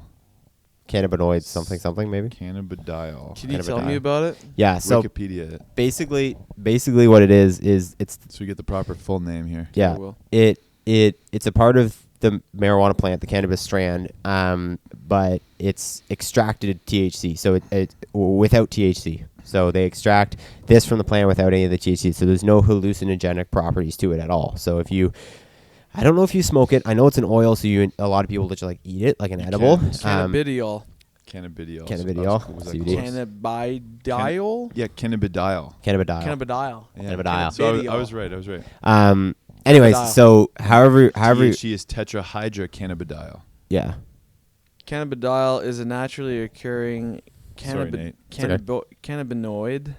S1: Cannabinoids, something maybe.
S3: Cannabidiol.
S2: Can you tell
S1: Cannabidiol.
S2: me about it?
S1: Yeah. So
S3: Wikipedia it.
S1: basically what it is it's
S3: So we get the proper full name here.
S1: yeah
S2: I will.
S1: it's a part of the marijuana plant, the cannabis strand, but it's extracted THC, so it without THC. So they extract this from the plant without any of the THC. So there's no hallucinogenic properties to it at all. So I don't know if you smoke it. I know it's an oil, so a lot of people just like eat it like an edible.
S3: can.
S2: Cannabidiol.
S3: Cannabidiol.
S1: Cannabidiol,
S3: Was that
S1: CBD.
S3: close?
S2: Cannabidiol.
S3: Yeah, cannabidiol.
S1: Cannabidiol.
S2: Cannabidiol.
S3: Yeah.
S1: Cannabidiol.
S3: So I
S2: Cannabidiol.
S3: was right.
S1: Anyways,
S2: Cannabidiol.
S1: so however,
S3: THC is tetrahydrocannabidiol.
S1: yeah.
S2: Cannabidiol is a naturally occurring
S3: Sorry, Nate.
S2: cannabinoid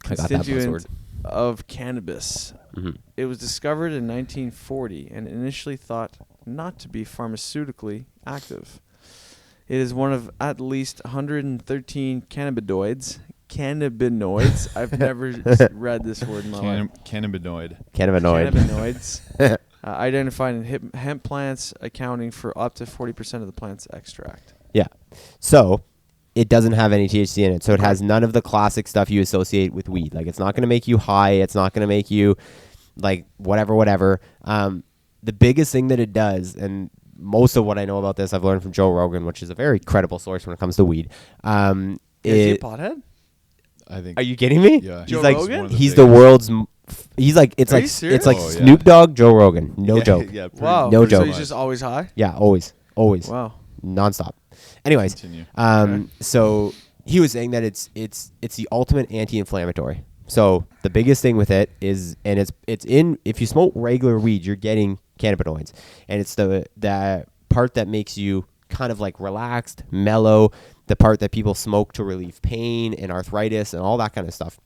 S1: I got that
S2: constituent
S1: buzzword.
S2: of cannabis.
S1: Mhm.
S2: It was discovered in 1940 and initially thought not to be pharmaceutically active. It is one of at least 113 cannabinoids. I've never read this word in my life.
S3: Cannabinoid.
S1: Cannabinoid.
S2: Cannabinoids identified in hemp plants, accounting for up to 40% of the plant's extract.
S1: Yeah. So it doesn't have any THC in it. So it has none of the classic stuff you associate with weed. Like, it's not going to make you high. It's not going to make you like whatever. The biggest thing that it does, and most of what I know about this I've learned from Joe Rogan, which is a very credible source when it comes to weed.
S2: Is he a pothead?
S3: I think.
S1: Are you kidding me?
S3: Yeah.
S2: Joe
S1: He's like,
S2: Rogan?
S1: he's the world's. He's like, it's
S2: Are
S1: like
S2: you serious?
S1: it's like
S3: Oh, yeah.
S1: Snoop Dogg, Joe Rogan. No joke.
S3: Yeah. pretty
S2: Wow.
S1: No
S3: much.
S1: joke.
S2: So he's just always high?
S1: Yeah, always.
S2: Wow.
S1: Nonstop. Anyways,
S3: Continue.
S1: so he was saying that it's the ultimate anti-inflammatory. So the biggest thing with it is, and it's in, if you smoke regular weed, you're getting cannabinoids, and it's the part that makes you kind of like relaxed, mellow, the part that people smoke to relieve pain and arthritis and all that kind of stuff.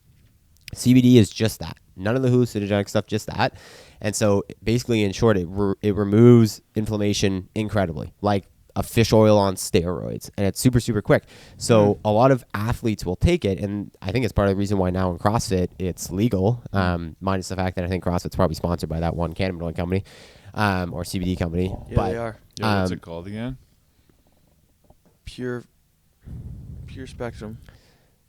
S1: CBD is just that. None of the hallucinogenic stuff, just that. And so basically, in short, it removes inflammation incredibly, like a fish oil on steroids, and it's super, super quick. So a lot of athletes will take it, and I think it's part of the reason why now in CrossFit it's legal, minus the fact that I think CrossFit's probably sponsored by that one cannabinoid company or CBD company.
S2: Yeah,
S1: but
S2: they are.
S3: Yeah, what's it called again?
S2: Pure Spectrum.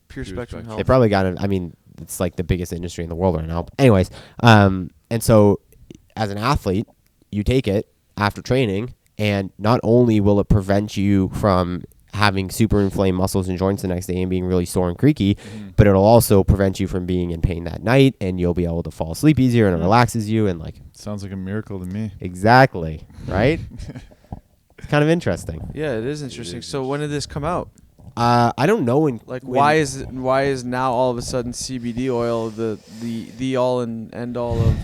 S2: Pure Spectrum Health.
S1: they probably got it. I mean, it's like the biggest industry in the world right now. Anyways, and so as an athlete, you take it after training, and not only will it prevent you from having super inflamed muscles and joints the next day and being really sore and creaky, but it'll also prevent you from being in pain that night, and you'll be able to fall asleep easier, and it relaxes you, and like
S3: Sounds like a miracle to me.
S1: exactly, right? It's kind of interesting.
S2: Yeah, it is interesting. So when did this come out?
S1: I don't know
S2: Like, why is now all of a sudden CBD oil the all and end all of?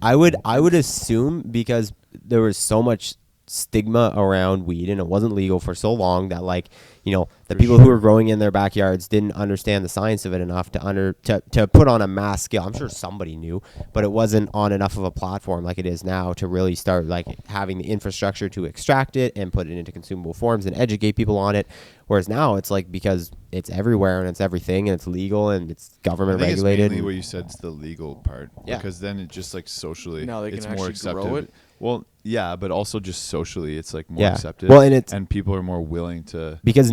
S1: I would assume because there was so much stigma around weed and it wasn't legal for so long that, like, you know, the people who were growing in their backyards didn't understand the science of it enough to put on a mass scale. I'm sure somebody knew, but it wasn't on enough of a platform like it is now to really start like having the infrastructure to extract it and put it into consumable forms and educate people on it. Whereas now it's like, because it's everywhere and it's everything and it's legal and it's government regulated.
S3: It's mainly what you said is the legal part.
S1: Yeah.
S3: Because then it just like socially,
S2: Now they can
S3: it's
S2: actually
S3: more accepted.
S2: grow it?
S3: Well, yeah, but also just socially, it's like more
S1: Yeah.
S3: accepted.
S1: Well, and
S3: people are more willing to.
S1: because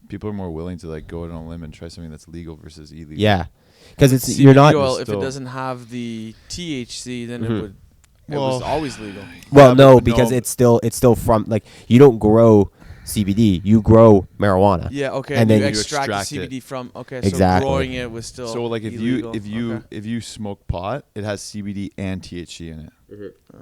S3: People are more willing to like go out on a limb and try something that's legal versus illegal.
S1: yeah, because it's
S2: CBD
S1: you're not
S2: oil, if it
S3: still-
S2: doesn't have the THC, then
S1: Mhm.
S2: it would. It was
S3: Well,
S2: always legal.
S1: well
S3: Yeah,
S1: no
S3: but
S1: because
S3: no.
S1: it's still from, like, you don't grow CBD, you grow marijuana.
S2: Yeah. Okay.
S1: And
S2: And
S1: then
S2: you
S1: you
S2: extract the
S3: extract
S2: CBD from. Okay.
S1: Exactly.
S2: So growing it was still.
S3: So like
S2: illegal.
S3: if you smoke pot, it has CBD and THC in it.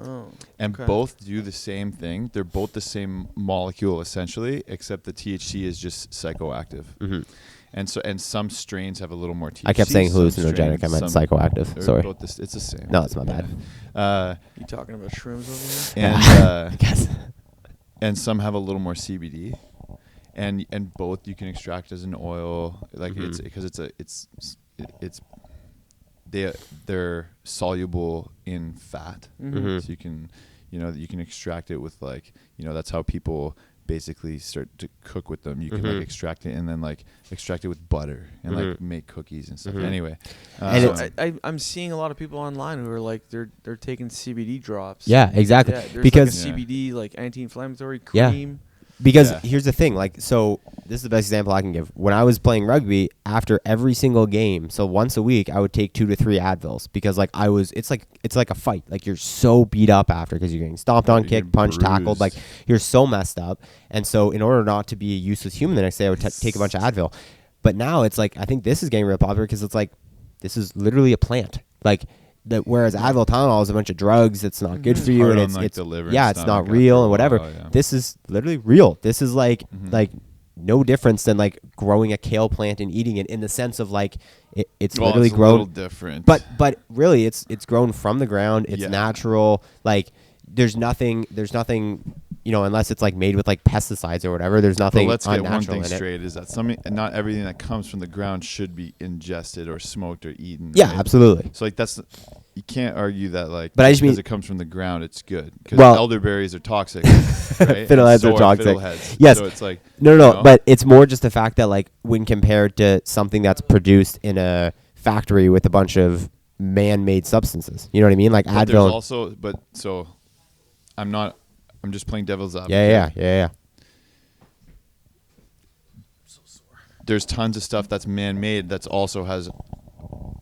S2: Oh.
S3: And
S2: Okay.
S3: both do the same thing. They're both the same molecule essentially, except the THC is just psychoactive.
S1: Mhm.
S3: And some strains have a little more THC.
S1: I kept saying
S3: some
S1: hallucinogenic. I
S3: strains-
S1: meant
S3: some-
S1: psychoactive.
S3: they're
S1: Sorry.
S3: both it's the same.
S1: No, that's my bad.
S2: You talking about shrooms over here?
S3: And
S1: I guess.
S3: and some have a little more CBD, and both you can extract as an oil. Like it's
S1: Mhm.
S3: because they're soluble in fat,
S1: Mhm.
S3: so you can extract it with, like, that's how people basically start to cook with them. You can
S1: Mhm.
S3: like extract it and then like extract it with butter and
S1: Mhm.
S3: like make cookies and stuff.
S1: Mhm.
S3: Anyway,
S1: And
S2: So
S1: it's-
S2: I'm seeing a lot of people online who are like they're taking CBD drops.
S1: Yeah, exactly.
S2: Yeah, there's
S1: Because
S2: like a CBD like anti-inflammatory
S1: Yeah.
S2: cream.
S1: Because
S3: Yeah.
S1: here's the thing, like, so this is the best example I can give. When I was playing rugby, after every single game, so once a week, I would take 2 to 3 Advils because, like, it's like a fight. Like, you're so beat up after because you're getting stomped on,
S3: You're
S1: kicked, punched, tackled.
S3: bruised.
S1: Like, you're so messed up. And so in order not to be a useless human the next day, I would take a bunch of Advil. But now it's like, I think this is getting real popular because it's like, this is literally a plant. Like, whereas Advil Tylenol is a bunch of drugs, it's not good for you,
S3: Hard
S1: and
S3: on,
S1: it's
S3: like,
S1: it's
S3: the liver and
S1: yeah, it's
S3: stomach
S1: not real
S3: after a
S1: and whatever.
S3: while, yeah.
S1: This is literally real. This is like
S3: Mhm.
S1: like no difference than like growing a kale plant and eating it, in the sense of like it's
S3: Well,
S1: literally
S3: it's a little
S1: grown,
S3: different.
S1: but really it's grown from the ground. It's
S3: Yeah.
S1: natural. Like there's nothing unless it's like made with like pesticides or whatever. There's
S3: But
S1: nothing
S3: let's get
S1: unnatural
S3: one thing
S1: in it.
S3: straight: is that not everything that comes from the ground should be ingested or smoked or eaten.
S1: Yeah,
S3: right?
S1: absolutely.
S3: So like you can't argue that, like,
S1: But I just mean-
S3: because it comes from the ground, it's good. Because
S1: Well-
S3: elderberries are toxic, right?
S1: Fiddleheads
S3: And
S1: are
S3: so
S1: toxic.
S3: fiddleheads.
S1: Yes.
S3: So it's like
S1: No,
S3: you know?
S1: but it's more just the fact that, like, when compared to something that's produced in a factory with a bunch of man-made substances, you know what I mean? Like
S3: But there's
S1: Advil.
S3: also, so I'm just playing devil's advocate.
S1: Yeah.
S3: There's tons of stuff that's man-made that's also has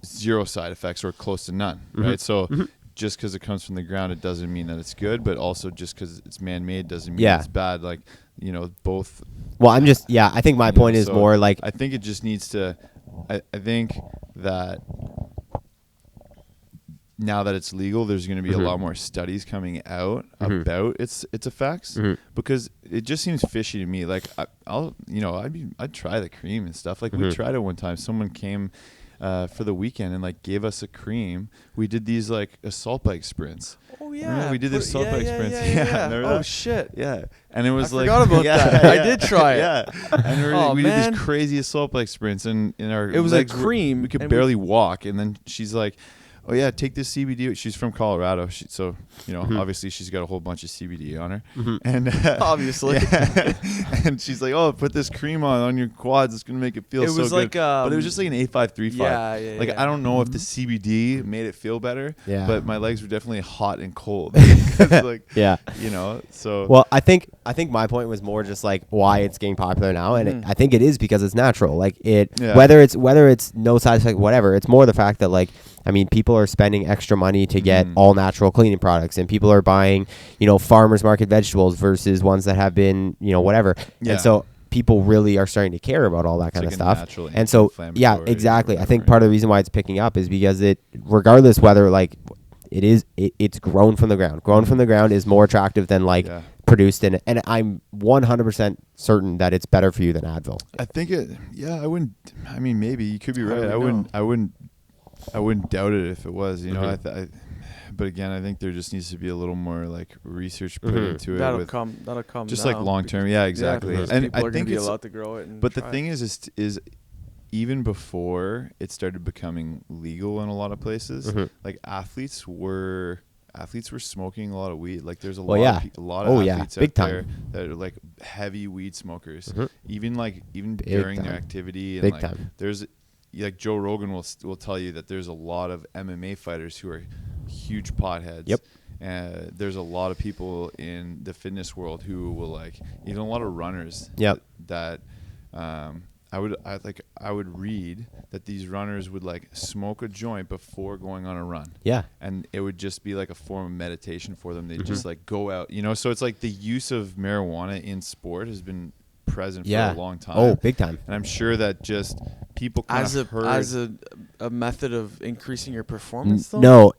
S3: zero side effects or close to none, right? So just because it comes from the ground, it doesn't mean that it's good, but also just because it's man-made doesn't mean it's bad. Like, both.
S1: Well, I think my point is more like,
S3: I think it just needs to, I think that now that it's legal, there's going to be a lot more studies coming out about its effects, because it just seems fishy to me. Like I'd try the cream and stuff. Like we tried it one time. Someone came for the weekend and like gave us a cream. We did these like assault bike sprints.
S2: Oh yeah,
S3: remember we did the assault bike sprints. Yeah.
S2: Oh shit.
S3: Yeah, and it was
S2: I forgot about that. I did try it.
S3: Yeah, and we did these crazy assault bike sprints, and in our
S2: it was
S3: legs
S2: a cream.
S3: We could barely walk, and then she's like, "Oh yeah, take this CBD." She's from Colorado, so obviously she's got a whole bunch of CBD on her, and
S2: obviously,
S3: and she's like, "Oh, put this cream on your quads. It's gonna make it feel so
S2: was
S3: good."
S2: like,
S3: but it was just like an 8535.
S2: Yeah.
S3: Like I don't know if the CBD made it feel better, but my legs were definitely hot and cold. Like, so.
S1: Well, I think my point was more just like why it's getting popular now, and I think it is because it's natural. Like whether it's no side effect, whatever. It's more the fact that like, I mean, people are spending extra money to get all natural cleaning products, and people are buying, farmers market vegetables versus ones that have been, whatever. Yeah. And so people really are starting to care about all that kind of stuff. And so, yeah, exactly. I think part of the reason why it's picking up is because regardless whether like it's grown from the ground. Grown from the ground is more attractive than like produced in it. And I'm 100% certain that it's better for you than Advil.
S3: I think I mean, maybe you could be right. I wouldn't doubt it if it was, but again, I think there just needs to be a little more like research put into it.
S2: That'll come.
S3: Just
S2: now,
S3: like long term. Yeah, exactly.
S2: And people are going to be allowed to grow it.
S3: But the thing is even before it started becoming legal in a lot of places, like athletes were smoking a lot of weed. Like there's a lot of athletes out there that are like heavy weed smokers, even during their activity. And like there's like Joe Rogan will tell you that there's a lot of MMA fighters who are huge potheads. Yep. And there's a lot of people in the fitness world who will like, even a lot of runners. Yep. That I would read that these runners would like smoke a joint before going on a run. Yeah. And it would just be like a form of meditation for them. They'd just like go out, so it's like the use of marijuana in sport has been present for a long time.
S1: Oh, big time.
S3: And I'm sure that just people
S2: as a method of increasing your performance though?
S1: No,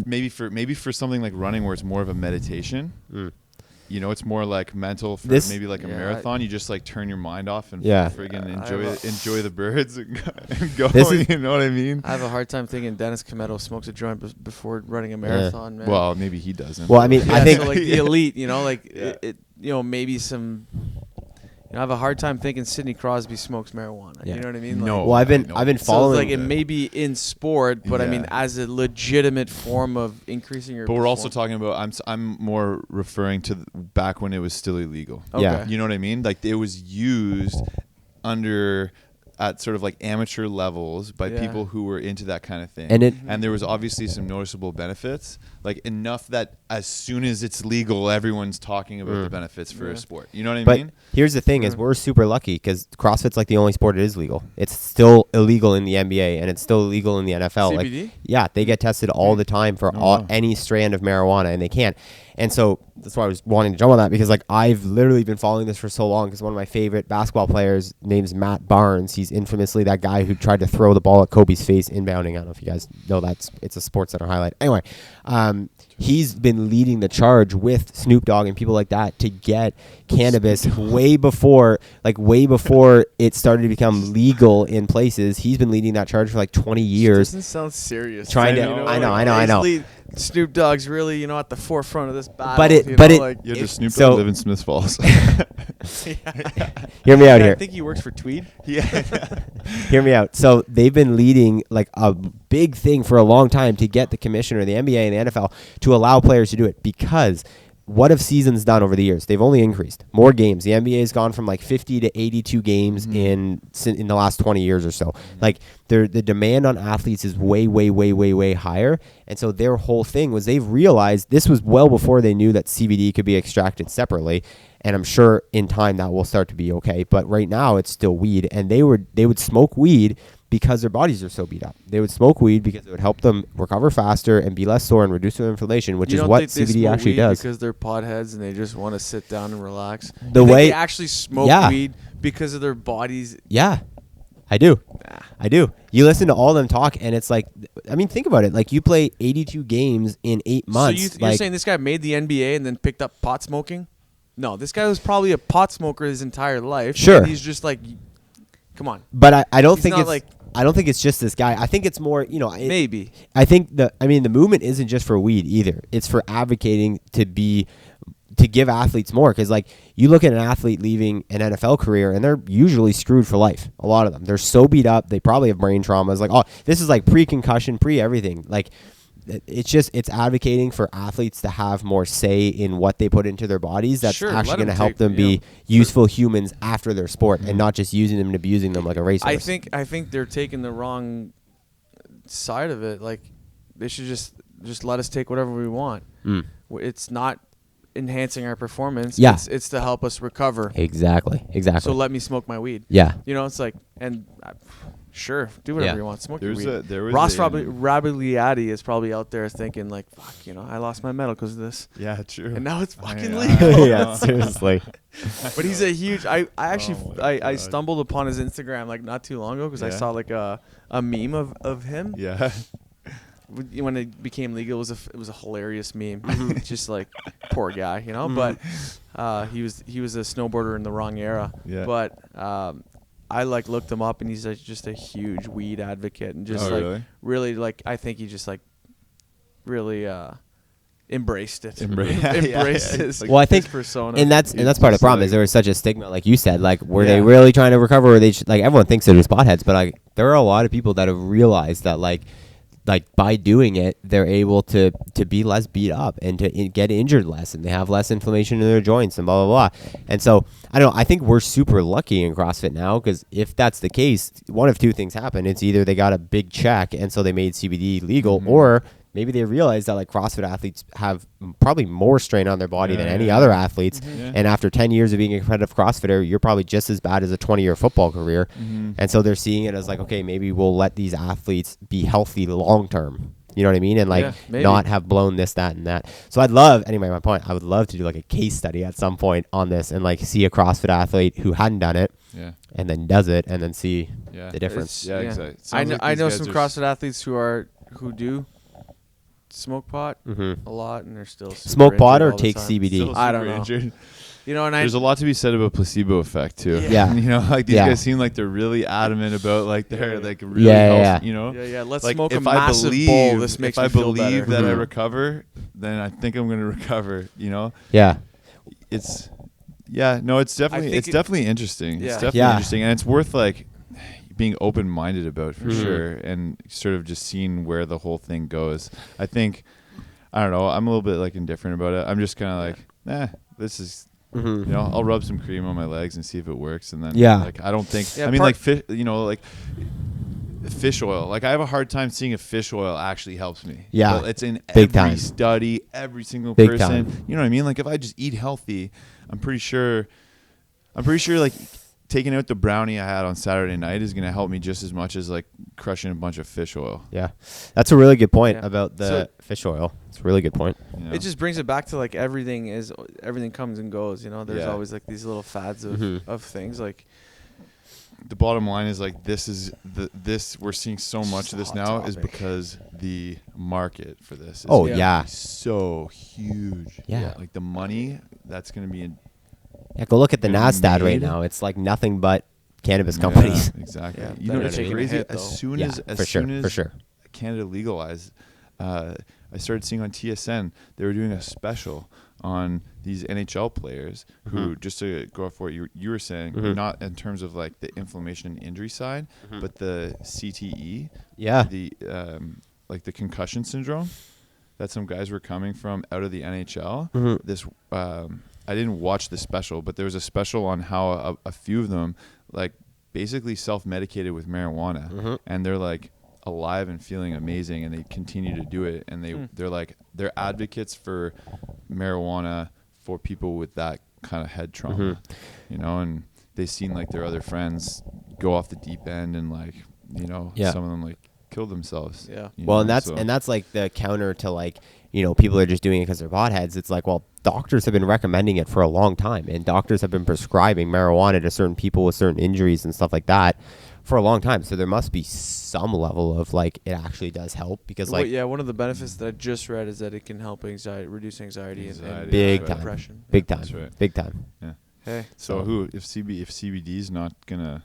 S3: maybe for something like running where it's more of a meditation. It's more like mental for maybe like a marathon. You just like turn your mind off and friggin' enjoy the birds and go. You know what I mean?
S2: I have a hard time thinking Dennis Cometto smokes a joint before running a marathon, man.
S3: Well, maybe he doesn't.
S1: Well, I mean, I think
S2: so like the elite, maybe some. I have a hard time thinking Sidney Crosby smokes marijuana. You know what I mean?
S3: No.
S1: Well, I've been following.
S2: So like it may be in sport, but I mean as a legitimate form of increasing your.
S3: But we're also talking about. I'm more referring to back when it was still illegal.
S2: Okay. Yeah.
S3: You know what I mean? Like it was used at sort of like amateur levels by people who were into that kind of thing. And there was obviously some noticeable benefits, like enough that as soon as it's legal, everyone's talking about the benefits for a sport. You know what I mean?
S1: But here's the thing is we're super lucky because CrossFit's like the only sport that is legal. It's still illegal in the NBA and it's still illegal in the NFL.
S2: CBD?
S1: Like, they get tested all the time for any strand of marijuana and they can't. And so that's why I was wanting to jump on that because like I've literally been following this for so long because one of my favorite basketball players name's Matt Barnes. He's infamously that guy who tried to throw the ball at Kobe's face inbounding. I don't know if you guys know it's a Sports Center highlight. Anyway, he's been leading the charge with Snoop Dogg and people like that to get cannabis way before it started to become legal in places. He's been leading that charge for like 20 years.
S2: Doesn't sound serious.
S1: I know.
S2: Snoop Dogg's really, at the forefront of this battle.
S3: Does Snoop Dogg live in Smiths Falls?
S1: Hear me out here.
S2: I think he works for Tweed.
S3: Yeah.
S1: Hear me out. So they've been leading like a big thing for a long time to get the commissioner, the NBA and the NFL to allow players to do it because what have seasons done over the years? They've only increased. More games. The NBA has gone from like 50 to 82 games in the last 20 years or so. Like the demand on athletes is way, way, way, way, way higher. And so their whole thing was they've realized this was well before they knew that CBD could be extracted separately. And I'm sure in time that will start to be okay. But right now it's still weed. And they would smoke weed because their bodies are so beat up. They would smoke weed because it would help them recover faster and be less sore and reduce their inflammation, which is what CBD actually does.
S2: Because they're potheads and they just want to sit down and relax.
S1: The way
S2: they actually smoke weed because of their bodies.
S1: Yeah, I do.
S2: Nah.
S1: I do. You listen to all them talk, and it's like, I mean, think about it. Like you play 82 games in 8 months.
S2: So you're saying this guy made the NBA and then picked up pot smoking? No, this guy was probably a pot smoker his entire life.
S1: Sure.
S2: And he's just like, come on.
S1: But I don't think it's
S2: like.
S1: I don't think it's just this guy. I think it's more,
S2: Maybe.
S1: I think the movement isn't just for weed either. It's for advocating to give athletes more. Because, like, you look at an athlete leaving an NFL career, and they're usually screwed for life. A lot of them. They're so beat up. They probably have brain traumas. Like, oh, this is like pre-concussion, pre-everything. Like, it's advocating for athletes to have more say in what they put into their bodies. That's actually going to help them be useful humans after their sport and not just using them and abusing them like a racehorse.
S2: I think they're taking the wrong side of it. Like, they should just let us take whatever we want. It's not enhancing our performance.
S1: Yeah.
S2: It's to help us recover.
S1: Exactly.
S2: So let me smoke my weed.
S1: Yeah.
S2: It's like, and sure, do whatever you want. Smoke your weed. Ross Rabigliati is probably out there thinking like, fuck, I lost my medal because of this.
S3: Yeah, true.
S2: And now it's fucking legal.
S1: Yeah, seriously.
S2: But he's a huge. I actually stumbled upon his Instagram like not too long ago because I saw like a meme of him.
S3: Yeah.
S2: When it became legal, it was a hilarious meme. Just like poor guy, But he was a snowboarder in the wrong era.
S3: Yeah.
S2: But I like looked him up, and he's like just a huge weed advocate, and just really like I think he just like really embraced it. Embraced his.
S1: Well, I think
S2: his persona,
S1: and that's part of the problem is there was such a stigma, like you said. Like, were they really trying to recover? Or they like everyone thinks they're just potheads, but like there are a lot of people that have realized that like by doing it, they're able to be less beat up and to get injured less, and they have less inflammation in their joints and blah, blah, blah. And so, I don't know, I think we're super lucky in CrossFit now, because if that's the case, one of two things happen. It's either they got a big check, and so they made CBD legal, or maybe they realized that like CrossFit athletes have probably more strain on their body than any other athletes. And after 10 years of being a competitive CrossFitter, you're probably just as bad as a 20-year football career. And so they're seeing it as like, okay, maybe we'll let these athletes be healthy long term. You know what I mean? And like not have blown this, that, and that. So anyway, my point, I would love to do like a case study at some point on this and like see a CrossFit athlete who hadn't done it and then does it and then see the difference.
S3: Exactly.
S2: I know some CrossFit athletes who do smoke pot a lot, and they're still super
S1: smoke pot or
S2: all
S1: take
S2: the time.
S1: CBD.
S2: I don't know. Injured. And
S3: there's a lot to be said about placebo effect too.
S1: Yeah.
S3: Like these guys seem like they're really adamant about like they're like really healthy,
S2: Let's
S3: like
S2: smoke
S3: if
S2: a massive bowl. This makes me feel better.
S3: If I believe that I recover, then I think I'm going to recover.
S1: Yeah.
S3: It's definitely interesting.
S2: Yeah.
S3: It's definitely interesting, and it's worth like being open-minded about for sure, and sort of just seeing where the whole thing goes. I think, I don't know, I'm a little bit like indifferent about it. I'm just kind of like, this is, I'll rub some cream on my legs and see if it works, and then like I don't think, like fish, like fish oil. Like I have a hard time seeing if fish oil actually helps me.
S1: Yeah,
S3: but it's in
S1: Big
S3: every
S1: time.
S3: study, every single
S1: Big
S3: person.
S1: time.
S3: You know what I mean? Like if I just eat healthy, I'm pretty sure like taking out the brownie I had on Saturday night is going to help me just as much as like crushing a bunch of fish oil.
S1: Yeah. That's a really good point about the fish oil. It's a really good point.
S2: It just brings it back to like everything comes and goes, there's always like these little fads of things. Like
S3: the bottom line is like this we're seeing so much of this now is because the market for this is so huge.
S1: Yeah.
S3: Like the money that's going to be in.
S1: Yeah, go look at the NASDAQ right now. It's like nothing but cannabis companies.
S3: Yeah, exactly.
S2: Yeah,
S3: You know what's
S2: taking a
S3: crazy?
S2: hit,
S3: As
S2: though.
S3: soon as
S1: for sure.
S3: Canada legalized, I started seeing on TSN they were doing a special on these NHL players who, just to go off what you were saying, not in terms of like the inflammation and injury side, but the CTE, the like the concussion syndrome that some guys were coming from out of the NHL.
S1: Mhm.
S3: This I didn't watch the special, but there was a special on how a few of them like basically self-medicated with marijuana,
S1: Mhm.
S3: and they're like alive and feeling amazing, and they continue to do it, and they're advocates for marijuana for people with that kind of head trauma, you know, and they've seen like their other friends go off the deep end and like, you know, some of them like kill themselves.
S2: Yeah.
S1: Well, and that's like the counter to like, you know, people are just doing it because they're potheads. It's like, well, doctors have been recommending it for a long time, and doctors have been prescribing marijuana to certain people with certain injuries and stuff like that for a long time. So there must be some level of like it actually does help, because like
S2: one of the benefits that I just read is that it can help reduce anxiety and
S1: big time.
S2: depression.
S1: big time,
S3: That's right.
S1: big time.
S3: Yeah.
S2: Hey,
S3: So if CBD is not gonna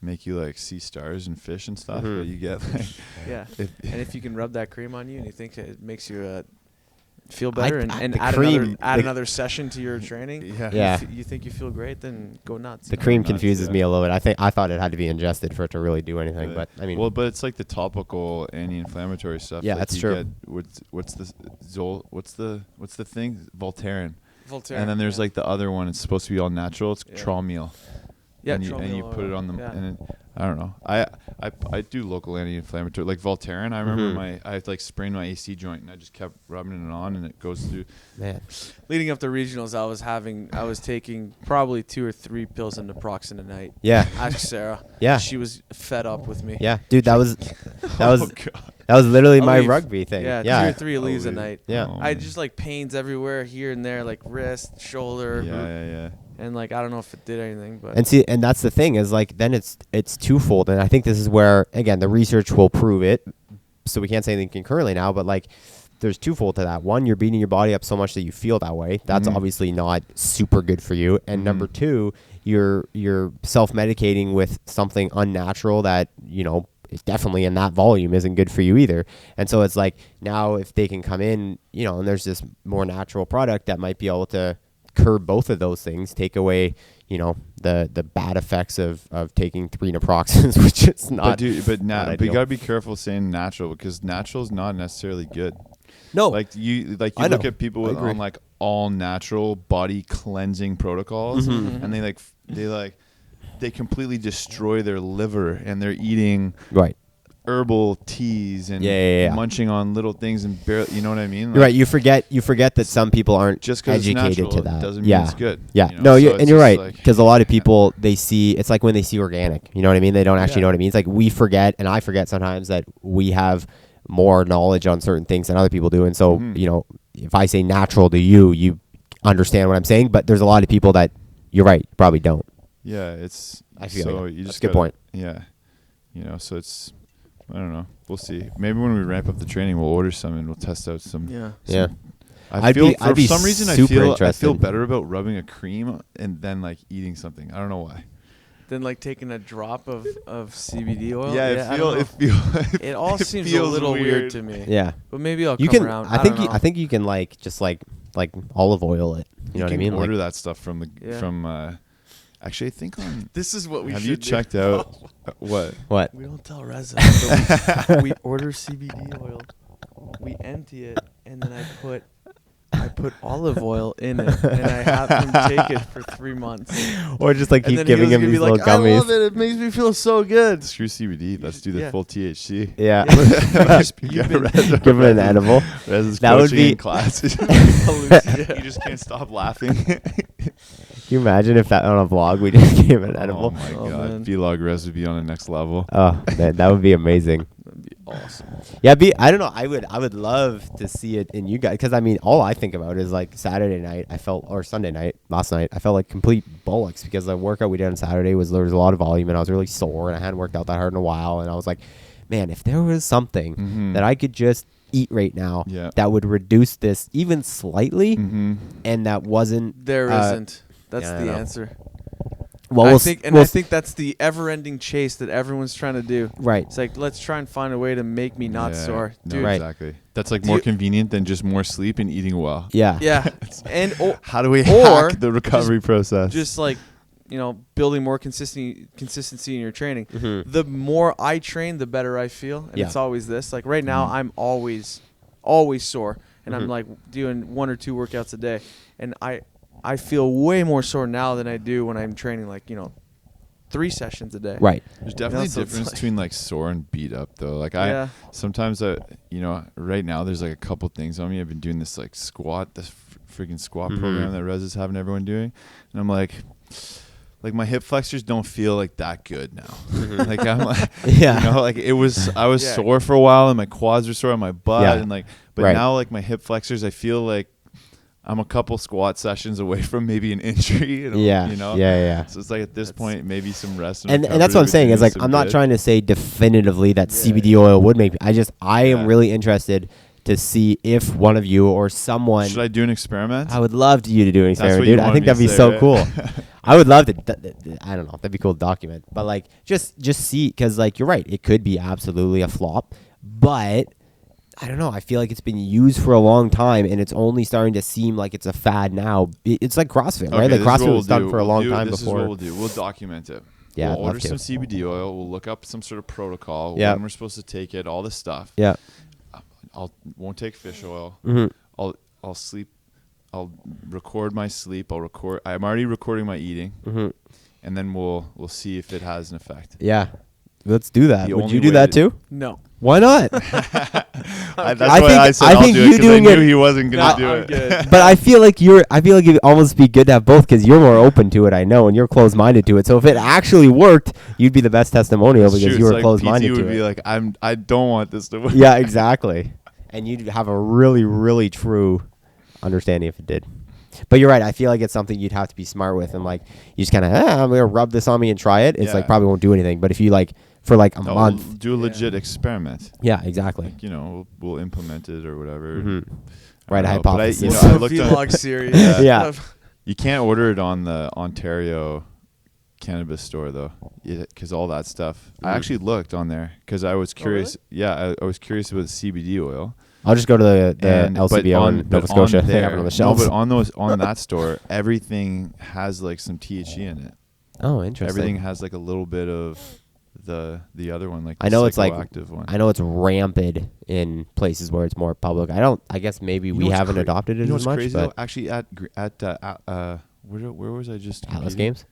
S3: make you like see stars and fish and stuff, but you get like
S2: yeah, and if you can rub that cream on you and you think it makes you feel
S1: I-
S2: better and
S1: the
S2: add
S1: cream-
S2: another session to your training,
S1: Yeah.
S2: you think you feel great, then go nuts.
S1: The cream
S3: nuts,
S1: confuses
S3: yeah.
S1: me a little bit. I thought it had to be ingested for it to really do anything, but I mean,
S3: well, but it's like the topical anti-inflammatory stuff.
S1: Yeah,
S3: like
S1: that's
S3: you
S1: true.
S3: Get, what's the what's the thing? Voltaren.
S2: Voltaire.
S3: And then there's
S2: yeah.
S3: like the other one. It's supposed to be all natural. It's Traumeal.
S2: Yeah,
S3: and you
S2: Traumeal
S3: put it
S2: oil.
S3: on the
S2: Yeah.
S3: and I don't know. I do local anti-inflammatory like Voltaren. I remember I like sprained my AC joint, and I just kept rubbing it on, and it goes through.
S1: man,
S2: Leading up to regionals, I was taking probably 2 or 3 pills of naproxen a night.
S1: yeah,
S2: Ask Sarah.
S1: Yeah.
S2: She was fed up with me.
S1: yeah, dude, that was
S3: Oh, God.
S1: that was literally
S2: I'll
S1: my
S2: leave.
S1: rugby thing.
S2: Yeah,
S1: Yeah,
S2: 2 or 3 leaves a
S3: leave.
S2: night.
S1: Yeah.
S3: Oh,
S2: I
S3: man.
S2: just like pains everywhere, here and there, like wrist, shoulder,
S3: Yeah.
S2: and like I don't know if it did anything, but
S1: And see, and that's the thing is like then it's twofold, and I think this is where again the research will prove it. So we can't say anything concurrently now, but like there's twofold to that. One, you're beating your body up so much that you feel that way. That's obviously not super good for you. And number two, you're self-medicating with something unnatural that, you know, is definitely in that volume isn't good for you either. And so it's like now if they can come in, you know, and there's this more natural product that might be able to curb both of those things, take away, you know, the bad effects of taking 3 naproxens, which is not.
S3: But you
S1: ideal.
S3: gotta be careful saying natural, because natural is not necessarily good.
S1: No,
S3: Like you
S1: I
S3: look
S1: know.
S3: at people
S1: I agree.
S3: on like all natural body cleansing protocols,
S1: Mm-hmm.
S3: and they completely destroy their liver, and they're eating
S1: right.
S3: herbal teas and
S1: Yeah.
S3: munching on little things and barely, you know what I mean?
S1: You're right. You forget that some people aren't
S3: Just because it's
S1: educated
S3: natural
S1: to that.
S3: doesn't mean
S1: yeah.
S3: it's good.
S1: Yeah.
S3: you know?
S1: No,
S3: So
S1: you're,
S3: it's
S1: and you're
S3: just
S1: right,
S3: like-
S1: because a lot of people they see it's like when they see organic. You know what I mean? They don't actually
S2: Yeah.
S1: know what it means. Like we forget, and I forget sometimes that we have more knowledge on certain things than other people do. And so you know, if I say natural to you, you understand what I'm saying. But there's a lot of people that you're right probably don't.
S3: Yeah, it's.
S1: I feel
S3: so
S1: you.
S3: you
S1: That's
S3: just
S1: a good
S3: gotta-
S1: point.
S3: Yeah, you know, so it's. I don't know. We'll see. Maybe when we ramp up the training, we'll order some and we'll test out some.
S2: yeah.
S1: Yeah.
S3: I
S1: I'd
S3: feel
S1: be-
S3: for
S1: I'd be
S3: some reason
S1: super
S3: I feel
S1: interested.
S3: better about rubbing a cream and then like eating something. I don't know why.
S2: Then like taking a drop of CBD oil.
S3: Yeah,
S2: I don't know.
S3: it
S2: It all
S3: it
S2: seems a
S3: feels
S2: little weird
S3: weird.
S2: to me.
S1: Yeah.
S2: But maybe I'll
S1: You
S2: come
S1: can.
S2: around.
S1: I think
S2: don't
S1: you.
S2: know.
S1: I think you can like just like olive oil it. You know what I mean?
S3: Order
S1: Like,
S3: that stuff from the
S2: Yeah.
S3: from. Actually, I think on.
S2: This is what we
S3: Have
S2: should
S3: you
S2: do.
S3: checked out what?
S1: what?
S2: We don't tell Reza. but we order CBD oil. We empty it, and then I put olive oil in it, and I have him take it for 3 months.
S1: Or just like
S2: And
S1: keep
S2: then he
S1: giving
S2: was
S1: him
S2: gonna
S1: these
S2: be
S1: little
S2: like, I love
S1: gummies.
S2: it. It makes me feel so good.
S3: Screw CBD. Let's do the
S2: Yeah.
S3: full THC.
S1: Yeah.
S2: You've been-
S1: Give him an edible.
S3: Rez's
S1: That would
S3: coaching
S1: be-
S3: in class.
S2: Yeah.
S3: You just can't stop laughing.
S1: Can you imagine if that on a vlog we just gave an
S3: Oh
S1: edible?
S3: my
S2: Oh,
S3: god,
S2: man.
S3: vlog Rez would be on the next level.
S1: Oh man, that would be amazing.
S2: That'd be awesome.
S1: Yeah, I don't know. I would love to see it in you guys, because I mean, all I think about is like Saturday night. Or Sunday night, last night. I felt like complete bollocks because the workout we did on Saturday there was a lot of volume, and I was really sore, and I hadn't worked out that hard in a while, and I was like, man, if there was something that I could just eat right now
S3: Yeah.
S1: that would reduce this even slightly,
S3: Mm-hmm.
S1: and that wasn't
S2: There isn't. That's
S1: yeah, I
S2: the
S1: know.
S2: answer.
S1: well.
S2: I
S1: we'll
S2: think,
S1: s-
S2: and
S1: we'll
S2: I
S1: s-
S2: think that's the ever-ending chase that everyone's trying to do.
S1: right.
S2: It's like, let's try and find a way to make me not sore,
S3: No,
S2: dude.
S1: Right.
S3: exactly. That's like
S2: Do
S3: more
S2: you-
S3: convenient than just more sleep and eating well.
S1: Yeah.
S2: Yeah, and
S3: How do we
S2: Or
S3: hack the recovery process?
S2: just like, you know, building more consistency in your training.
S1: Mhm.
S2: The more I train, the better I feel, and
S1: Yeah.
S2: it's always this. Like right now, I'm always always sore, and I'm
S1: Mhm.
S2: like doing 1 or 2 workouts a day, and I feel way more sore now than I do when I'm training 3 sessions a day.
S1: Right.
S3: There's definitely a
S2: so it's
S3: difference
S2: like-
S3: between like sore and beat up though. Like
S2: Yeah.
S3: sometimes right now there's like a couple things on me. I've been doing this like squat, this freaking squat
S1: Mhm.
S3: program that Rez is having everyone doing, and I'm like my hip flexors don't feel like that good now. Like I'm like,
S1: Yeah.
S3: you know, like I was
S2: Yeah.
S3: sore for a while, and my quads were sore on my butt,
S1: Yeah.
S3: and but
S1: Right.
S3: now like my hip flexors, I feel like I'm a couple squat sessions away from maybe an injury.
S1: Yeah.
S3: You know.
S1: Yeah.
S3: So it's like at this point, maybe some rest
S1: And
S3: recovery
S1: that's what I'm
S3: would
S1: saying
S3: do
S1: is like
S3: some
S1: I'm not
S3: good.
S1: trying to say definitively that
S2: Yeah.
S1: CBD oil would make me. I am
S3: Yeah.
S1: really interested to see if one of you or someone.
S3: Should I do an experiment?
S1: I would love you to do an
S3: That's
S1: experiment,
S3: what you
S1: dude. I
S3: wanted
S1: think
S3: me
S1: that'd
S3: to
S1: be
S3: say,
S1: so
S3: right?
S1: cool. I would love to. I don't know. That'd be cool to document. But like, just see, because like you're right. It could be absolutely a flop, but I don't know. I feel like it's been used for a long time, and it's only starting to seem like it's a fad now. It's like CrossFit, right? Like
S3: this is what
S1: CrossFit
S3: we'll
S1: was done
S3: do.
S1: for a
S3: We'll
S1: long
S3: do-
S1: time
S3: this
S1: before.
S3: is what we'll do. We'll document it.
S1: Yeah,
S3: we'll
S1: I'd love
S3: order
S1: to.
S3: some CBD oil. We'll look up some sort of protocol.
S1: Yeah.
S3: When we're supposed to take it, all this stuff.
S1: Yeah.
S3: Won't take fish oil.
S1: hmm
S3: I'll sleep. I'll record my sleep. I'm already recording my eating,
S1: hmm
S3: and then we'll see if it has an effect.
S1: Yeah. Let's do that.
S3: The
S1: Would
S3: only
S1: you do
S3: way
S1: that
S3: to-
S1: too?
S2: No.
S1: Why not?
S3: That's
S1: I
S3: why
S1: think-
S3: I said
S1: I
S3: I'll
S1: think
S3: do
S1: you
S3: it 'cause I
S1: doing
S3: knew
S1: it-
S3: he wasn't gonna
S2: No,
S3: do
S2: I'm
S3: it.
S2: good.
S1: But I feel like it'd almost be good to have both because you're more open to it, I know, and you're closed-minded to it. So if it actually worked, you'd be the best testimonial
S3: It's
S1: because
S3: true.
S1: you
S3: It's
S1: were
S3: like
S1: closed-minded
S3: PT
S1: to
S3: would be
S1: it.
S3: like, I don't want this to work.
S1: Yeah, exactly. And you'd have a really, really true understanding if it did. But you're right. I feel like it's something you'd have to be smart with, and like you just kind of, I'm gonna rub this on me and try it. It's like
S3: Yeah.
S1: probably won't do anything. But if you like for like a
S3: No,
S1: month,
S3: we'll do a legit experiment.
S1: yeah, exactly.
S3: Like, we'll implement it or whatever.
S1: Mhm.
S3: I
S1: Right, a
S3: don't know, but I-
S1: hypothesis.
S3: you know,
S2: We'll
S3: I
S2: do a
S3: looked on-
S2: vlog series.
S1: Yeah.
S3: You can't order it on the Ontario cannabis store though, because all that stuff. I actually looked on there because I was curious. Yeah, I was curious about the CBD oil.
S1: I'll just go to the
S3: But
S1: LCBO in
S3: but
S1: Nova Scotia. They have
S3: there-
S1: it on the
S3: no,
S1: shelves.
S3: but on that store, everything has like some THC in it.
S1: Oh, interesting.
S3: Everything has like a little bit of the other one, like
S1: I
S3: the
S1: know it's like
S3: psychoactive one.
S1: I know it's rampant in places where it's more public. I guess maybe
S3: You know
S1: we
S3: what's
S1: haven't
S3: cra-
S1: adopted it
S3: You know
S1: as
S3: what's
S1: much.
S3: crazy
S1: But
S3: though? Actually, where was I just?
S1: Atlas
S3: competing?
S1: Games.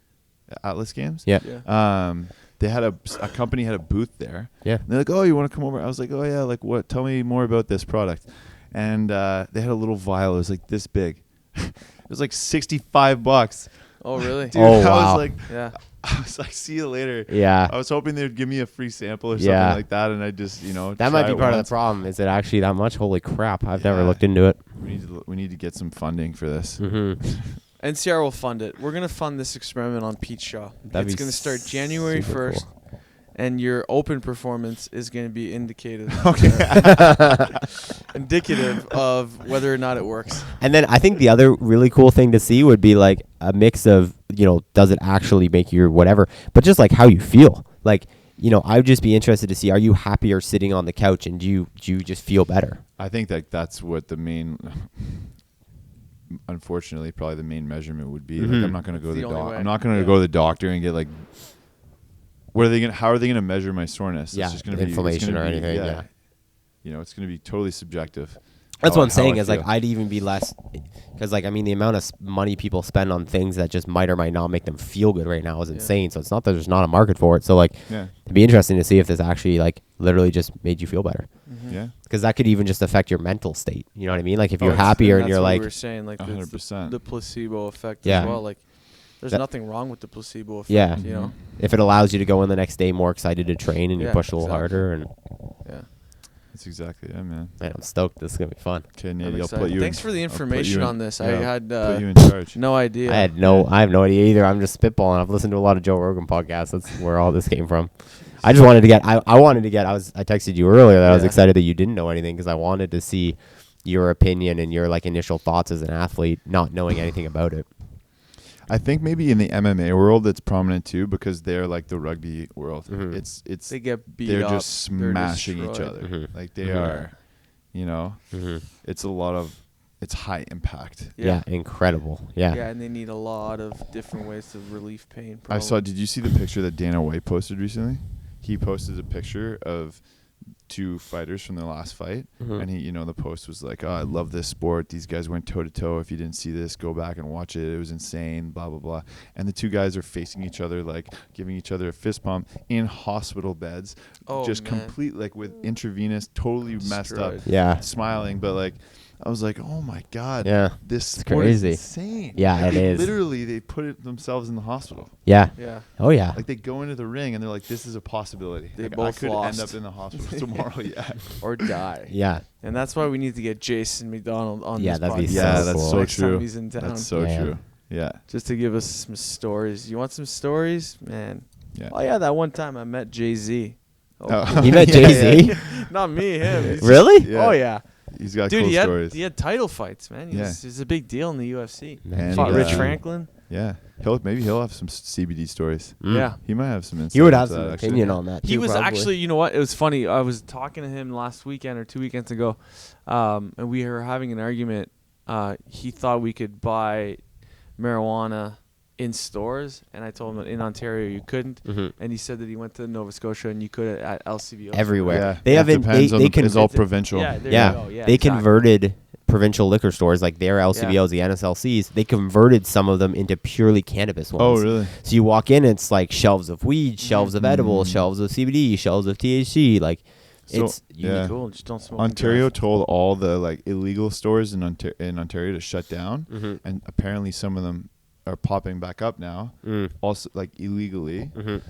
S3: Atlas Games.
S1: Yeah.
S2: Yeah.
S3: They had a company had a booth there.
S1: Yeah.
S3: And they're like, oh, you want to come over? I was like, oh yeah, like what? Tell me more about this product. And they had a little vial. It was like this big. It was like $65.
S2: Oh, really?
S3: Dude,
S1: Oh,
S3: I
S1: wow.
S2: Yeah.
S3: was like, see you later.
S1: Yeah.
S3: I was hoping they'd give me a free sample or something
S1: Yeah.
S3: like that, and I just,
S1: That might
S3: try
S1: be
S3: it
S1: part of
S3: once.
S1: the problem. Is it actually that much? Holy crap! I've never
S3: Yeah.
S1: looked into it.
S3: We need to get some funding for this.
S1: Mm-hmm.
S2: NCR will fund it. We're gonna fund this experiment on Pete Shaw.
S1: That'd
S2: It's
S1: be
S2: gonna start January
S1: super
S2: 1st, and your open performance is gonna be indicated. Indicative of whether or not it works.
S1: And then I think the other really cool thing to see would be like a mix of, does it actually make you whatever, but just like how you feel. Like, I would just be interested to see, are you happier sitting on the couch and do you just feel better?
S3: I think that's what the main, unfortunately, probably the main measurement would be.
S1: Mhm.
S3: Like, I'm not going to go to
S2: The
S3: the
S2: only
S3: doc.
S2: way.
S3: I'm not going to
S2: Yeah.
S3: go to the doctor and get like. How are they going to measure my soreness?
S1: Yeah,
S3: It's just gonna be
S1: inflammation or anything, yeah.
S3: It's going to be totally subjective.
S1: That's
S3: how-
S1: what I'm
S3: how
S1: saying
S3: I
S1: is like
S3: feel.
S1: I'd even be less because like I mean the amount of money people spend on things that just might or might not make them feel good right now is insane. So it's not that there's not a market for it. So like
S3: Yeah.
S1: it'd be interesting to see if this actually like literally just made you feel better
S3: Yeah.
S1: because that could even just affect your mental state. You know what I mean? Like if you're
S3: it's-
S1: happier and
S2: That's
S1: you're
S2: what
S1: like
S2: we were saying, like it's
S3: 100%.
S2: the placebo effect
S1: Yeah.
S2: as well. Like there's
S1: That-
S2: nothing wrong with the placebo effect.
S1: Yeah.
S2: You know.
S1: if it allows you to go in the next day more excited to train and you
S2: Yeah,
S1: push a little
S2: exactly.
S1: harder and
S2: Yeah.
S3: That's exactly it, man.
S1: man I'm stoked. This is gonna be fun.
S3: Okay,
S2: I'm
S3: Nate, I'll
S2: excited.
S3: put you.
S2: Thanks for the
S3: I'll put you
S2: information
S3: in-
S2: on this.
S3: yeah,
S2: I
S3: I'll
S2: had
S3: put you in charge.
S2: no idea.
S1: I have no idea either. I'm just spitballing. I've listened to a lot of Joe Rogan podcasts. That's where all this came from. I just wanted to get. I texted you earlier that I was
S2: Yeah.
S1: excited that you didn't know anything because I wanted to see your opinion and your like initial thoughts as an athlete, not knowing anything about it.
S3: I think maybe in the MMA world it's prominent too because they're like the rugby world.
S1: Mhm.
S3: It's
S2: They get beat
S3: they're
S2: up.
S3: just
S2: they're
S3: smashing each
S2: destroyed.
S3: other.
S1: Mhm.
S3: Like they
S1: Mhm.
S3: are,
S1: Mm-hmm.
S3: it's a lot of, it's high impact.
S1: Yeah. Incredible. Yeah.
S2: Yeah, and they need a lot of different ways to relieve pain.
S3: I saw, did you see the picture that Dana White posted recently? He posted a picture of two fighters from their last fight,
S1: Mhm.
S3: and he, you know, the post was like, "Oh, I love this sport. These guys went toe to toe. If you didn't see this, go back and watch it. It was insane." Blah blah blah. And the two guys are facing each other, like giving each other a fist pump in hospital beds, just
S2: man.
S3: complete like with intravenous, totally messed up,
S2: Destroyed.
S1: Yeah.
S3: smiling, but like. I was like, oh my God,
S1: Yeah.
S3: this sport
S1: crazy.
S3: is insane.
S1: Yeah,
S3: Like,
S1: it
S3: they
S1: is.
S3: Literally, they put it themselves in the hospital.
S1: Yeah.
S2: Yeah.
S1: Oh yeah.
S3: Like they go into the ring and they're like, this is a possibility.
S2: They
S3: Like,
S2: both
S3: I could
S2: lost.
S3: end up in the hospital tomorrow. Yeah.
S2: Or die.
S1: Yeah.
S2: And that's why we need to get Jason McDonald on
S1: Yeah,
S2: this
S1: that'd be
S2: podcast.
S1: so
S3: Yeah, that's
S1: cool.
S3: so
S2: Next time
S3: true.
S2: he's in town.
S3: That's so
S1: Man.
S3: true. Yeah.
S2: Just to give us some stories. You want some stories? Man.
S3: Yeah.
S2: Oh, yeah, that one time I met Jay-Z.
S3: Oh.
S1: You met
S3: Yeah,
S1: Jay-Z?
S2: Not me, him. He's just-
S1: Really?
S3: Yeah.
S2: Oh, yeah.
S3: He's got
S2: Dude,
S3: cool
S2: he had,
S3: stories.
S2: he had title fights, man.
S3: Yeah.
S2: He's a big deal in the UFC.
S1: Man,
S2: Fought
S3: he
S2: Rich
S3: does.
S2: Franklin.
S3: Yeah. Maybe he'll have some CBD stories.
S1: Mm.
S2: Yeah.
S3: He might have some insight.
S1: He would have
S3: into
S1: some
S3: that, actually.
S1: opinion on that.
S2: He
S1: too,
S2: was
S1: probably.
S2: actually, you know what? It was funny. I was talking to him last weekend or 2 weekends ago, and we were having an argument. He thought we could buy marijuana in stores, and I told him that in Ontario you couldn't.
S1: Mhm.
S2: And he said that he went to Nova Scotia and you could at LCBO.
S1: everywhere.
S3: Yeah.
S1: They
S3: It
S1: haven't.
S3: depends on
S1: They
S3: the, it's all
S2: conv-
S3: provincial.
S2: Yeah, there
S1: Yeah.
S2: you go. Yeah,
S1: They
S2: exactly.
S1: converted provincial liquor stores like their LCBOs, the NSLCs. They converted some of them into purely cannabis ones.
S3: Oh, really?
S1: So you walk in, it's like shelves of weed, shelves of edibles,
S3: Mm.
S1: shelves of CBD, shelves of THC. Like
S3: So,
S1: it's
S3: yeah.
S2: Cool. Just don't smoke. and
S3: Ontario
S2: drive.
S3: told all the like illegal stores in Ontario to shut down,
S1: Mhm.
S3: and apparently some of them are popping back up now.
S1: Mm.
S3: Also, like illegally,
S1: Mhm.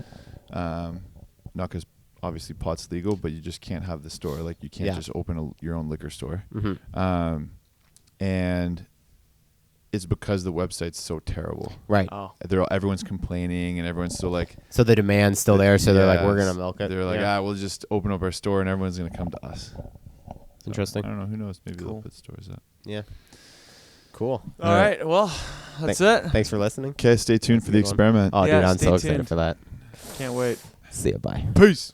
S3: not because obviously pot's legal, but you just can't have the store. Like you can't
S1: Yeah.
S3: just open your own liquor store.
S1: Mhm.
S3: And it's because the website's so terrible.
S1: Right.
S2: Oh.
S3: Everyone's complaining, and everyone's still like,
S1: So the demand's still there. So they're like, we're
S3: yeah,
S1: gonna milk it.
S3: They're like,
S1: Yeah.
S3: we'll just open up our store, and everyone's gonna come to us. So,
S1: Interesting.
S3: I don't know. Who knows? Maybe
S2: Cool.
S3: they'll put stores up.
S1: Yeah. Cool.
S2: All right. Well, that's it.
S1: Thanks for listening.
S3: Okay, stay tuned for the
S1: Good one.
S3: experiment.
S1: Oh,
S2: Yeah,
S1: dude, I'm
S2: stay
S1: so excited
S2: tuned.
S1: for that.
S2: Can't wait.
S1: See ya. Bye.
S3: Peace.